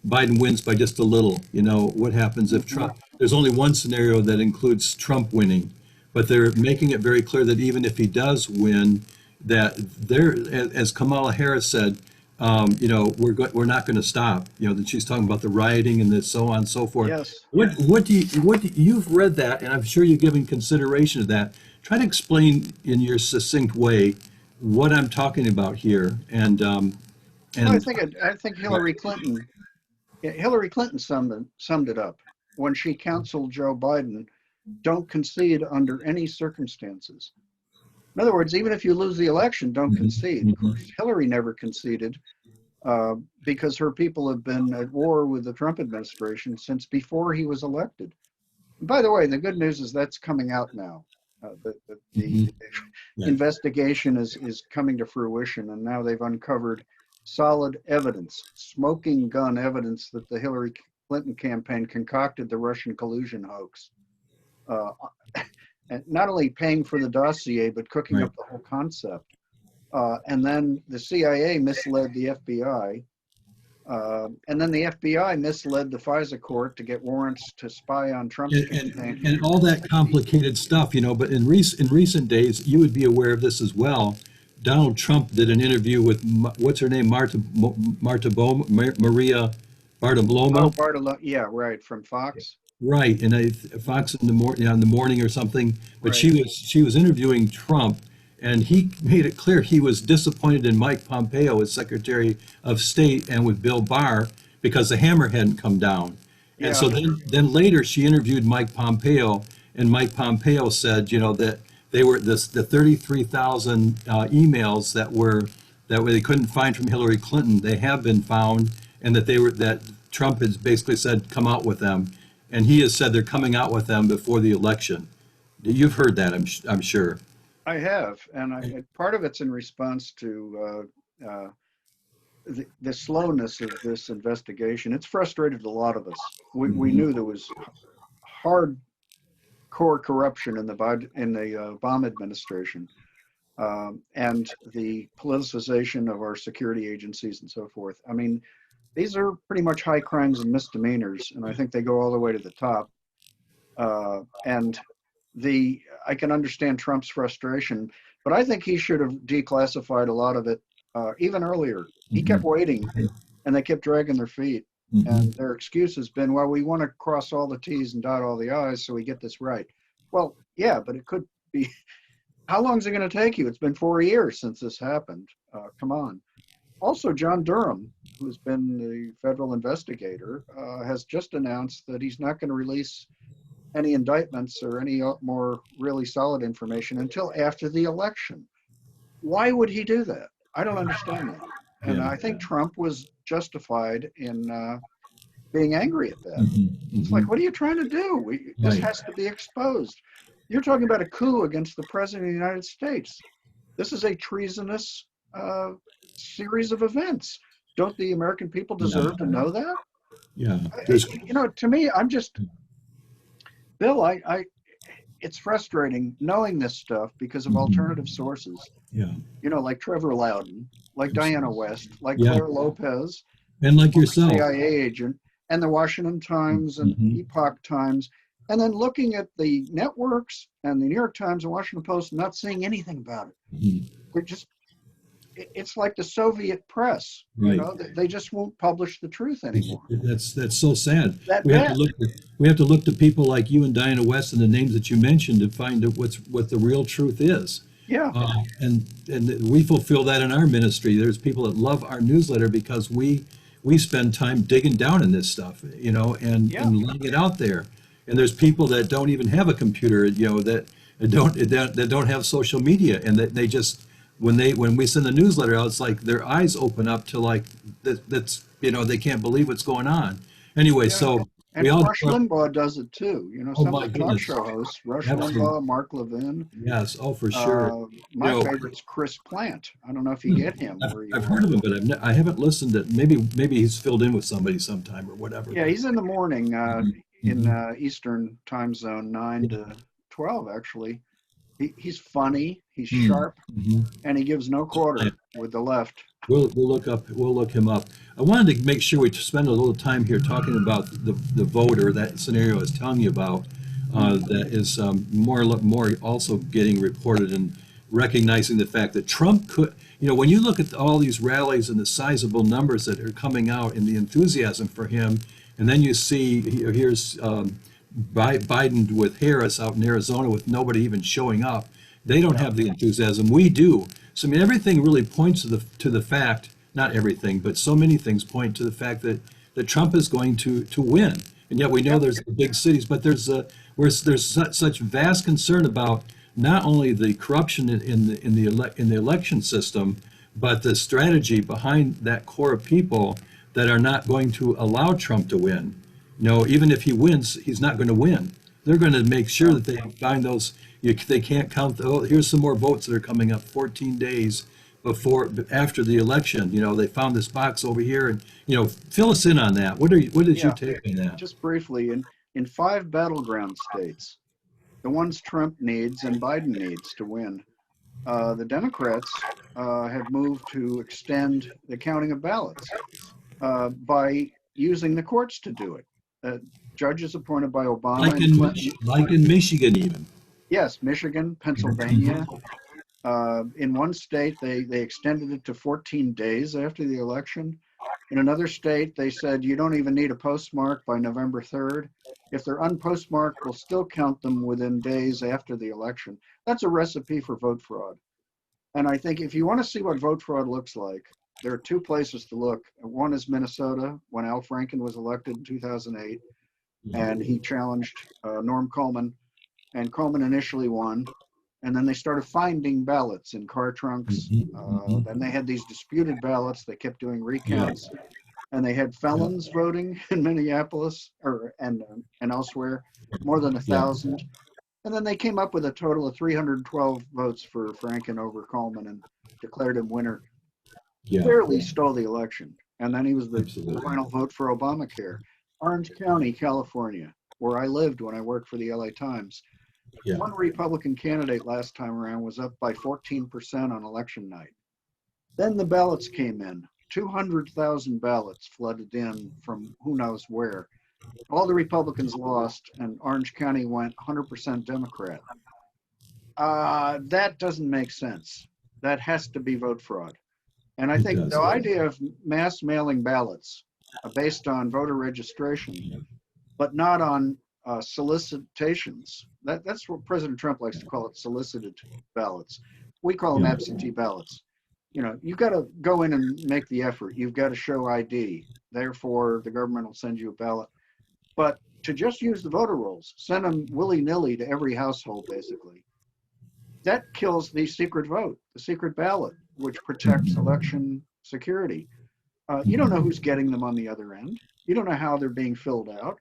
Speaker 1: Biden wins by just a little? What happens if
Speaker 2: Hmm.
Speaker 1: Trump? There's only one scenario that includes Trump winning, but they're making it very clear that even if he does win, that as Kamala Harris said, we're not going to stop. That she's talking about the rioting and the so on and so forth.
Speaker 2: Yes.
Speaker 1: You've read that, and I'm sure you're giving consideration to that. Try to explain in your succinct way what I'm talking about here,
Speaker 2: Well,
Speaker 1: and
Speaker 2: I think Hillary Clinton. Yeah, Hillary Clinton summed it up when she counseled Joe Biden, don't concede under any circumstances. In other words, even if you lose the election, don't
Speaker 1: Mhm,
Speaker 2: concede. Of
Speaker 1: mhm,
Speaker 2: course, Hillary never conceded because her people have been at war with the Trump administration since before he was elected. And by the way, the good news is that's coming out now. The
Speaker 1: mhm. Yeah.
Speaker 2: investigation is coming to fruition, and now they've uncovered solid evidence, smoking gun evidence that the Hillary Clinton campaign concocted the Russian collusion hoax. Uh, and not only paying for the dossier, but cooking
Speaker 1: Right.
Speaker 2: up the whole concept. And then the CIA misled the FBI. And then the FBI misled the FISA court to get warrants to spy on Trump's
Speaker 1: and,
Speaker 2: campaign
Speaker 1: and all
Speaker 2: in the
Speaker 1: that
Speaker 2: 60s.
Speaker 1: complicated stuff, but in recent days, you would be aware of this as well. Donald Trump did an interview with what's her name, Maria
Speaker 2: Oh,
Speaker 1: Bartiromo.
Speaker 2: Bartolo, yeah, right, from Fox.
Speaker 1: Right, and Fox in the morning or something. But
Speaker 2: Right.
Speaker 1: she was interviewing Trump, and he made it clear he was disappointed in Mike Pompeo as Secretary of State and with Bill Barr because the hammer hadn't come down. And
Speaker 2: Yeah,
Speaker 1: so then later she interviewed Mike Pompeo, and Mike Pompeo said, that they were the 33,000 emails that they couldn't find from Hillary Clinton. They have been found, and that Trump has basically said come out with them, and he has said they're coming out with them before the election. You've heard that, I'm sure.
Speaker 2: I have. And part of it's in response to the slowness of this investigation. It's frustrated a lot of us. We
Speaker 1: Hmm.
Speaker 2: knew there was hard core corruption in the Obama administration, and the politicization of our security agencies and so forth. I mean, these are pretty much high crimes and misdemeanors, and I think they go all the way to the top. And the I can understand Trump's frustration, but I think he should have declassified a lot of it even earlier. He kept
Speaker 1: Hmm.
Speaker 2: waiting, and they kept dragging their feet.
Speaker 1: Hmm.
Speaker 2: And their excuse has been, well, we want to cross all the T's and dot all the I's so we get this right. Well, yeah, but it could be. How long is it going to take you? It's been 4 years since this happened. Come on. Also, John Durham, who's been the federal investigator, has just announced that he's not going to release any indictments or any more really solid information until after the election. Why would he do that? I don't understand that. And
Speaker 1: Yeah.
Speaker 2: I think Trump was justified in being angry at that.
Speaker 1: Hmm.
Speaker 2: It's
Speaker 1: Hmm.
Speaker 2: like, what are you trying to do? This
Speaker 1: Right.
Speaker 2: has to be exposed. You're talking about a coup against the president of the United States. This is a treasonous uh, series of events. Don't the American people
Speaker 1: Yeah.
Speaker 2: deserve to know that?
Speaker 1: Yeah. There's.
Speaker 2: To me, I'm just Bill. It's frustrating knowing this stuff because of alternative
Speaker 1: Mhm.
Speaker 2: sources.
Speaker 1: Yeah.
Speaker 2: Like Trevor Loudon, like Diana West, like
Speaker 1: Yeah.
Speaker 2: Claire Lopez,
Speaker 1: And like
Speaker 2: former
Speaker 1: yourself.
Speaker 2: CIA agent, and the Washington Times and
Speaker 1: Hmm.
Speaker 2: Epoch Times, and then looking at the networks and the New York Times and Washington Post, and not seeing anything about it.
Speaker 1: Hmm.
Speaker 2: They're just, it's like the Soviet press.
Speaker 1: Right.
Speaker 2: They just won't publish the truth anymore.
Speaker 1: That's so sad.
Speaker 2: That
Speaker 1: We have to
Speaker 2: bad.
Speaker 1: look we have to look to people like you and Diana West and the names that you mentioned to find out what the real truth is.
Speaker 2: Yeah,
Speaker 1: And we fulfill that in our ministry. There's people that love our newsletter because we spend time digging down in this stuff,
Speaker 2: yeah,
Speaker 1: and laying it out there. And there's people that don't even have a computer, that don't have social media, and that they just when we send the newsletter out, it's like their eyes open up to like that's they can't believe what's going on. Anyway,
Speaker 2: yeah.
Speaker 1: so we
Speaker 2: And
Speaker 1: all
Speaker 2: Rush Limbaugh does it too.
Speaker 1: oh
Speaker 2: Some of
Speaker 1: my
Speaker 2: the talk
Speaker 1: goodness,
Speaker 2: show hosts, Rush
Speaker 1: absolutely,
Speaker 2: Limbaugh, Mark Levin.
Speaker 1: yes, oh for sure. You
Speaker 2: My
Speaker 1: know,
Speaker 2: favorite's Chris Plant. I don't know if you get him where
Speaker 1: I've
Speaker 2: you
Speaker 1: heard
Speaker 2: are.
Speaker 1: of him, but I haven't listened to maybe he's filled in with somebody sometime or whatever.
Speaker 2: Yeah,
Speaker 1: But
Speaker 2: he's in the morning
Speaker 1: mhm,
Speaker 2: in
Speaker 1: mhm,
Speaker 2: Eastern time zone, 9
Speaker 1: yeah,
Speaker 2: to 12, actually. He's funny, he's
Speaker 1: mm,
Speaker 2: sharp,
Speaker 1: mhm.
Speaker 2: and he gives no
Speaker 1: Yeah,
Speaker 2: quarter with the left.
Speaker 1: we'll look him up. I wanted to make sure we spend a little time here talking about the voter, that scenario I was telling you about,
Speaker 2: Mm,
Speaker 1: that is more also getting reported, and recognizing the fact that Trump could, when you look at all these rallies and the sizable numbers that are coming out and the enthusiasm for him, and then you see here's Biden with Harris out in Arizona with nobody even showing up. They don't
Speaker 2: yeah,
Speaker 1: have the enthusiasm we do. So I mean, everything really points to the fact, not everything, but so many things point to the fact that Trump is going to win. And yet we know
Speaker 2: yeah,
Speaker 1: there's the big cities, but there's such vast concern about not only the corruption in the election system, but the strategy behind that core of people that are not going to allow Trump to win. Even if he wins, he's not going to win. They're going to make sure
Speaker 2: yeah,
Speaker 1: that they find those. They can't count. Oh, here's some more votes that are coming up 14 days after the election. They found this box over here, and fill us in on that. What is your
Speaker 2: yeah.
Speaker 1: take on that?
Speaker 2: Just briefly, in 5 battleground states, the ones Trump needs and Biden needs to win, The Democrats have moved to extend the counting of ballots by using the courts to do it. Judges appointed by Obama and Clinton.
Speaker 1: Like in Michigan even.
Speaker 2: Yes, Michigan, Pennsylvania. In one state, they extended it to 14 days after the election. In another state, they said you don't even need a postmark by November 3rd. If they're unpostmarked, we'll still count them within days after the election. That's a recipe for vote fraud. And I think if you want to see what vote fraud looks like, there are two places to look. One is Minnesota, when Al Franken was elected in 2008, and he challenged Norm Coleman, and Coleman initially won. And then they started finding ballots in car trunks. Then they had these disputed ballots. They kept doing
Speaker 1: Yeah,
Speaker 2: recounts, and they had
Speaker 1: yeah,
Speaker 2: felons voting in Minneapolis and elsewhere, more than
Speaker 1: yeah,
Speaker 2: 1,000. And then they came up with a total of 312 votes for Franken over Coleman and declared him winner.
Speaker 1: yeah,
Speaker 2: Clearly stole the election. And then he was the
Speaker 1: absolutely.
Speaker 2: final vote for Obamacare. Orange County, California, where I lived when I worked for the LA Times.
Speaker 1: Yeah.
Speaker 2: One Republican candidate last time around was up by 14% on election night. Then the ballots came in. 200,000 ballots flooded in from who knows where. All the Republicans lost, and Orange County went 100% Democrat. That doesn't make sense. That has to be vote fraud. And I
Speaker 1: It
Speaker 2: think
Speaker 1: does.
Speaker 2: the idea of mass mailing ballots based on voter registration, but not on solicitations. That's what President Trump likes to call it, solicited ballots. We call them
Speaker 1: Yeah.
Speaker 2: absentee ballots. You've got to go in and make the effort. You've got to show ID. Therefore, the government will send you a ballot. But to just use the voter rolls, send them willy-nilly to every household, basically, that kills the secret vote, the secret ballot, which protects election security. You don't know who's getting them on the other end. You don't know how they're being filled out.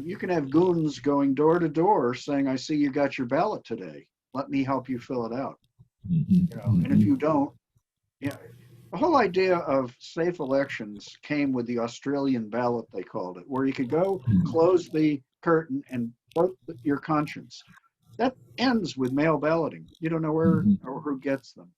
Speaker 2: You can have goons going door to door saying, "I see you got your ballot today. Let me help you fill it out." And if you don't, yeah, the whole idea of safe elections came with the Australian ballot, they called it, where you could go close the curtain and vote your conscience. That ends with mail balloting. You don't know where or who gets them.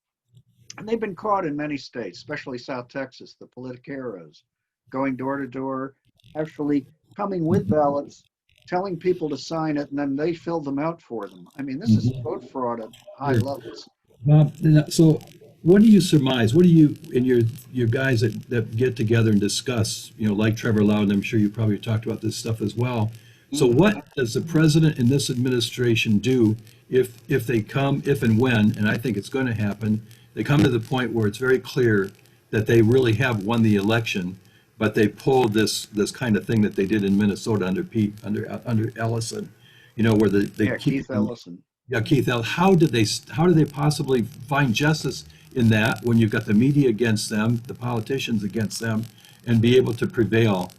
Speaker 2: And they've been caught in many states, especially South Texas, the politicaros, going door to door, actually coming with ballots, telling people to sign it, and then they fill them out for them. I mean, this is vote fraud at high levels.
Speaker 1: Bob, so what do you surmise? What do you and your guys that get together and discuss, like Trevor Loudon, I'm sure you probably talked about this stuff as well. So
Speaker 2: Mhm.
Speaker 1: what does the president and this administration do if they come, if and when, and I think it's going to happen, they come to the point where it's very clear that they really have won the election, but they pulled this kind of thing that they did in Minnesota under Ellison, where they
Speaker 2: Yeah,
Speaker 1: keep
Speaker 2: Keith Ellison.
Speaker 1: yeah, Keith, how do they possibly find justice in that when you've got the media against them, the politicians against them, and be able to prevail?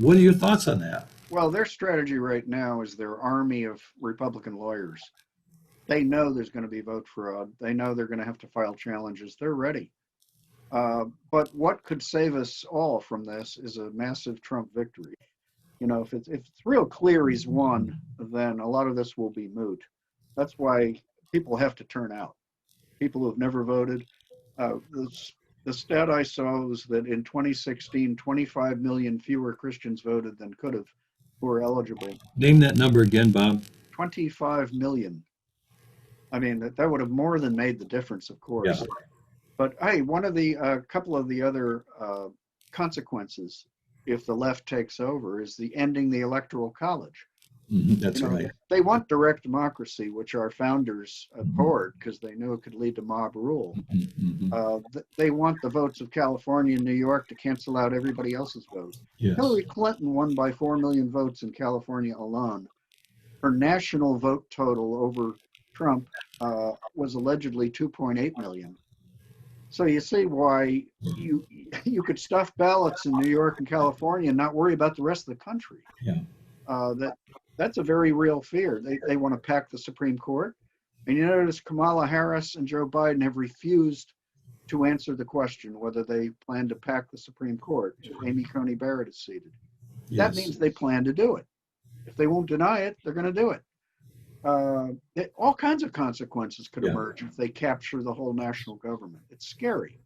Speaker 1: What are your thoughts on that?
Speaker 2: Well, their strategy right now is their army of Republican lawyers. They know there's going to be vote fraud. They know they're going to have to file challenges. They're ready. But what could save us all from this is a massive Trump victory. If it's real clear he's won, then a lot of this will be moot. That's why people have to turn out. People who have never voted. The stat I saw was that in 2016, 25 million fewer Christians voted than could have, who are eligible.
Speaker 1: Name that number again, Bob.
Speaker 2: 25 million. I mean, that would have more than made the difference, of
Speaker 1: Yeah,
Speaker 2: course. But hey, one of the couple of the other consequences, if the left takes over, is the ending the electoral college.
Speaker 1: that's right.
Speaker 2: They want direct democracy, which our founders abhorred because they knew it could lead to mob rule.
Speaker 1: Hmm.
Speaker 2: They want the votes of California and New York to cancel out everybody else's vote.
Speaker 1: Yes.
Speaker 2: Hillary Clinton won by 4 million votes in California alone. Her national vote total over Trump was allegedly 2.8 million. So you see why you could stuff ballots in New York and California and not worry about the rest of the country.
Speaker 1: Yeah.
Speaker 2: That's a very real fear. They want to pack the Supreme Court. And you notice Kamala Harris and Joe Biden have refused to answer the question whether they plan to pack the Supreme Court if Amy Coney Barrett is seated. That
Speaker 1: Yes.
Speaker 2: means they plan to do it. If they won't deny it, they're going to do it. All kinds of consequences could
Speaker 1: Yeah.
Speaker 2: emerge if they capture the whole national government. It's scary.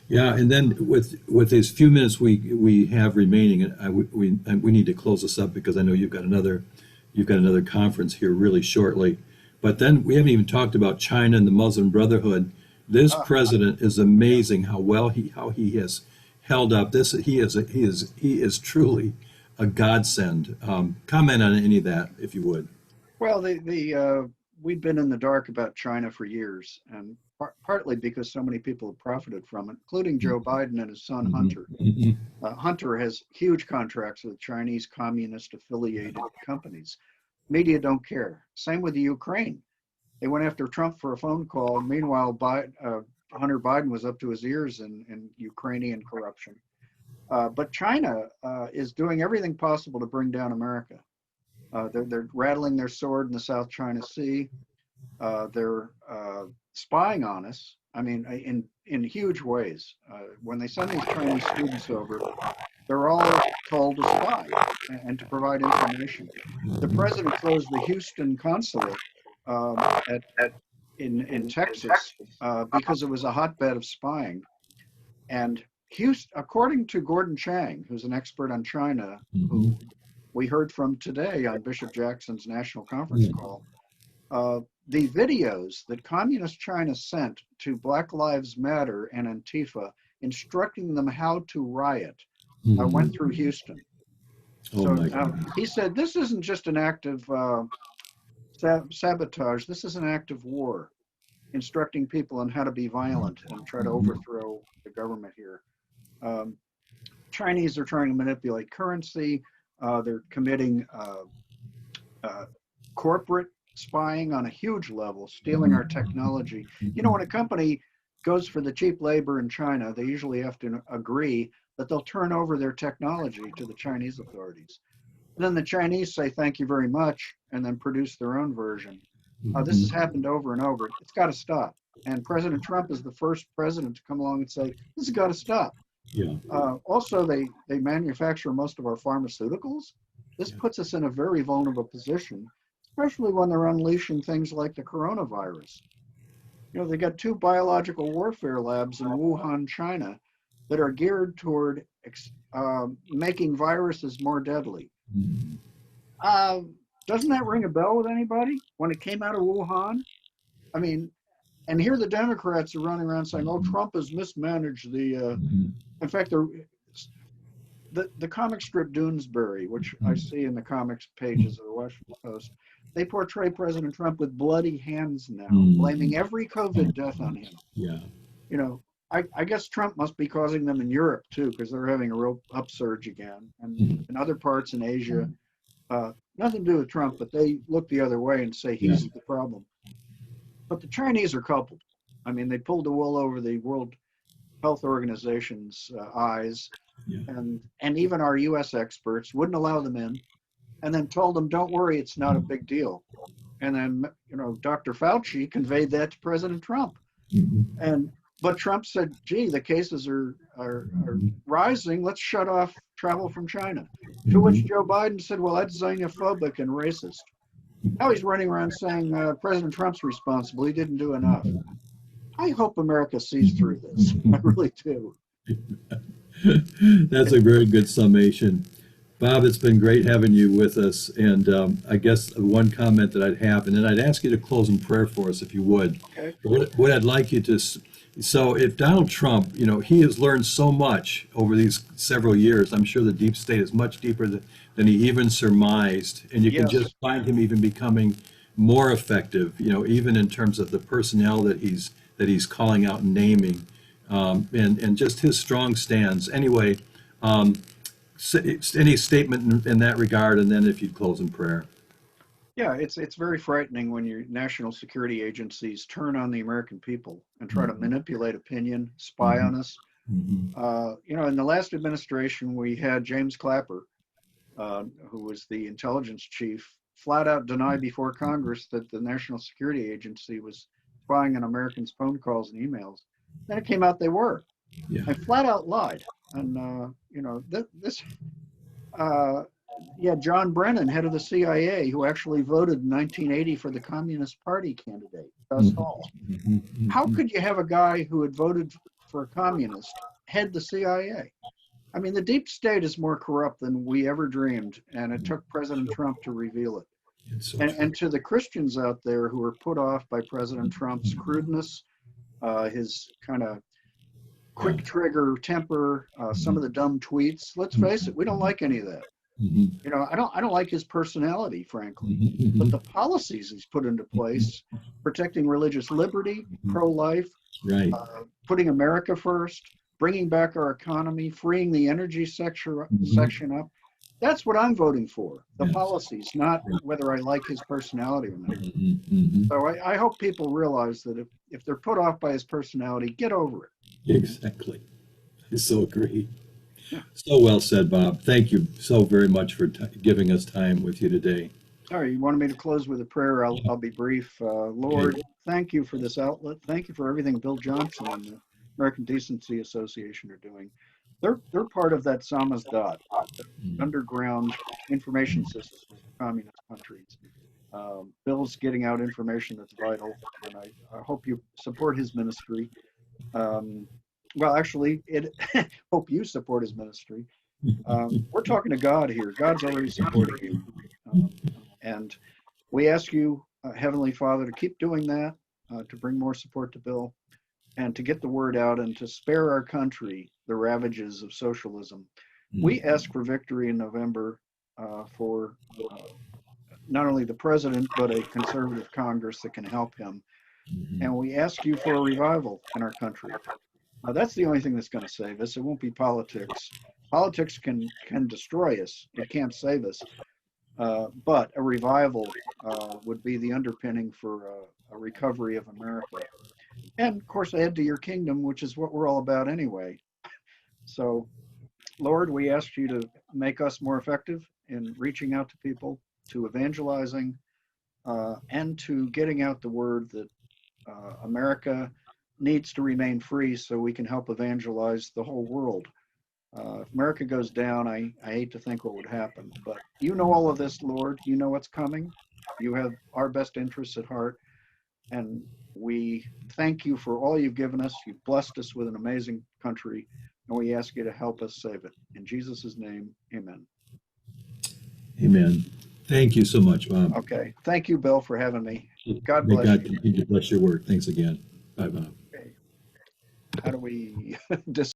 Speaker 1: Yeah, and then with these few minutes we have remaining, we need to close this up because I know you've got another conference here really shortly. But then we haven't even talked about China and the Muslim Brotherhood. This
Speaker 2: Uh,
Speaker 1: president is amazing how he has held up. He is truly a godsend. Comment on any of that if you would.
Speaker 2: well, we've been in the dark about China for years, and partly because so many people have profited from it, including Joe Biden and his son
Speaker 1: Mhm,
Speaker 2: Hunter.
Speaker 1: mhm,
Speaker 2: Hunter has huge contracts with Chinese communist affiliated companies. Media don't care. Same with the Ukraine. They went after Trump for a phone call. Meanwhile, Hunter Biden was up to his ears in Ukrainian corruption. But China is doing everything possible to bring down America. They're rattling their sword in the South China Sea. They're spying on us. I mean, in huge ways. When they send these Chinese students over, they're all told to spy and to provide information. The president closed the Houston consulate at in Texas because it was a hotbed of spying. And Houston, according to Gordon Chang, who's an expert on China,
Speaker 1: mhm.
Speaker 2: who we heard from today on Bishop Jackson's national conference
Speaker 1: Yeah.
Speaker 2: call, uh, the videos that communist China sent to Black Lives Matter and Antifa instructing them how to riot went through
Speaker 1: Mhm.
Speaker 2: Houston.
Speaker 1: Oh
Speaker 2: So
Speaker 1: my God.
Speaker 2: he said, this isn't just an act of sabotage, this is an act of war, instructing people on how to be violent and try to
Speaker 1: Mhm.
Speaker 2: overthrow the government here. Um, Chinese are trying to manipulate currency. They're committing uh, corporate spying on a huge level, stealing our technology. You know, when a company goes for the cheap labor in China, they usually have to agree that they'll turn over their technology to the Chinese authorities. And then the Chinese say, thank you very much, and then produce their own version. This has
Speaker 1: Mhm.
Speaker 2: happened over and over. It's got to stop. And President Trump is the first president to come along and say, this has got to stop.
Speaker 1: Yeah.
Speaker 2: Also, they manufacture most of our pharmaceuticals. This
Speaker 1: Yeah.
Speaker 2: puts us in a very vulnerable position, especially when they're unleashing things like the coronavirus. You know, they got two biological warfare labs in Wuhan, China, that are geared toward making viruses more deadly.
Speaker 1: Mhm.
Speaker 2: Uh, doesn't that ring a bell with anybody when it came out of Wuhan? I mean, and here the Democrats are running around saying, "Oh,
Speaker 1: Mhm.
Speaker 2: Trump has mismanaged the."
Speaker 1: Mhm.
Speaker 2: In fact, the comic strip Doonesbury, which I
Speaker 1: Mhm.
Speaker 2: see in the comics pages of the Washington Post, they portray President Trump with bloody hands now, blaming
Speaker 1: Mhm.
Speaker 2: every COVID death on him.
Speaker 1: Yeah.
Speaker 2: You know, I guess Trump must be causing them in Europe too, because they're having a real upsurge again, and
Speaker 1: Mhm.
Speaker 2: in other parts in Asia. Nothing to do with Trump, but they look the other way and say
Speaker 1: Yeah.
Speaker 2: he's the problem. But the Chinese are culpable. I mean, they pulled the wool over the World Health Organization's eyes,
Speaker 1: Yeah.
Speaker 2: and even our U.S. experts wouldn't allow them in, and then told them, "Don't worry, it's not a big deal." And then, Dr. Fauci conveyed that to President Trump,
Speaker 1: Mhm.
Speaker 2: and but Trump said, "Gee, the cases are
Speaker 1: Mhm.
Speaker 2: rising. Let's shut off travel from China." To which
Speaker 1: Mhm.
Speaker 2: Joe Biden said, "Well, that's xenophobic and racist." Now he's running around saying President Trump's responsible. He didn't do enough. I hope America sees through this. I
Speaker 1: Mhm.
Speaker 2: really do.
Speaker 1: That's a very good summation. Bob, it's been great having you with us. And I guess one comment that I'd have, and then I'd ask you to close in prayer for us if you would.
Speaker 2: Okay.
Speaker 1: What I'd like you to, so if Donald Trump, he has learned so much over these several years. I'm sure the deep state is much deeper than he even surmised. And you can just
Speaker 2: Yes.
Speaker 1: find him even becoming more effective, even in terms of the personnel that he's calling out and naming, and just his strong stands. Anyway, any statement in that regard, and then if you'd close in prayer.
Speaker 2: Yeah, it's very frightening when your national security agencies turn on the American people and try to
Speaker 1: Mhm.
Speaker 2: manipulate opinion, spy
Speaker 1: Mhm.
Speaker 2: on us.
Speaker 1: Mhm.
Speaker 2: In the last administration, we had James Clapper, who was the intelligence chief, flat out deny before Congress that the National Security Agency was spying on Americans' phone calls and emails. Then it came out they were.
Speaker 1: Yeah.
Speaker 2: I flat out lied. And this uh, Yeah, John Brennan, head of the CIA, who actually voted in 1980 for the Communist Party candidate, Gus Hall. How could you have a guy who had voted for a communist head the CIA? I mean, the deep state is more corrupt than we ever dreamed, and it took President Trump to reveal it.
Speaker 1: It's so
Speaker 2: And
Speaker 1: true.
Speaker 2: to the Christians out there who are put off by President Trump's crudeness, his kind of
Speaker 1: Yeah.
Speaker 2: quick trigger temper, some of the dumb tweets. Let's face it, we don't like any of that.
Speaker 1: Mhm.
Speaker 2: You know, I don't like his personality, frankly,
Speaker 1: Mhm.
Speaker 2: but the
Speaker 1: Mhm.
Speaker 2: policies he's put into place, protecting religious liberty, pro-life,
Speaker 1: Right.
Speaker 2: putting America first, bringing back our economy, freeing the energy
Speaker 1: Mhm.
Speaker 2: section up. That's what I'm voting for. The
Speaker 1: Yes.
Speaker 2: policies, not
Speaker 1: Right.
Speaker 2: whether I like his personality or not.
Speaker 1: Mhm. Mhm.
Speaker 2: So I hope people realize that if they're put off by his personality, get over it.
Speaker 1: Exactly. I so agree.
Speaker 2: Yeah.
Speaker 1: So well said, Bob. Thank you so very much for giving us time with you today.
Speaker 2: All right, you wanted me to close with a prayer. I'll be brief.
Speaker 1: Okay.
Speaker 2: Lord, thank you for this outlet. Thank you for everything Bill Johnson and the American Decency Association are doing. They're part of that Samizdat,
Speaker 1: Mhm.
Speaker 2: underground information system for communist countries. Bill's getting out information that's vital, and I hope you support his ministry. Um, well, actually, it hope you support his ministry. We're talking to God here. God's already supporting you, um, and we ask you, Heavenly Father, to keep doing that, to bring more support to Bill, and to get the word out and to spare our country the ravages of socialism. We
Speaker 1: Mhm.
Speaker 2: ask for victory in November for not only the president, but a conservative Congress that can help him.
Speaker 1: Mhm.
Speaker 2: And we ask you for a revival in our country. That's the only thing that's going to save us. It won't be politics. Politics can destroy us. It can't save us. But a revival would be the underpinning for a recovery of America. And of course, add to your kingdom, which is what we're all about anyway. So, Lord, we ask you to make us more effective in reaching out to people, to evangelizing, and to getting out the word that America needs to remain free so we can help evangelize the whole world. If America goes down, I hate to think what would happen, but you know all of this, Lord. You know what's coming. You have our best interests at heart. And we thank you for all you've given us. You've blessed us with an amazing country, and we ask you to help us save it. In Jesus' name, amen.
Speaker 1: Amen. Thank you so much, Bob.
Speaker 2: Okay. Thank you, Bill, for having me. God
Speaker 1: May
Speaker 2: bless
Speaker 1: God
Speaker 2: you.
Speaker 1: continue to bless your work. Thanks again. Bye, Bob.
Speaker 2: Okay. How do we dis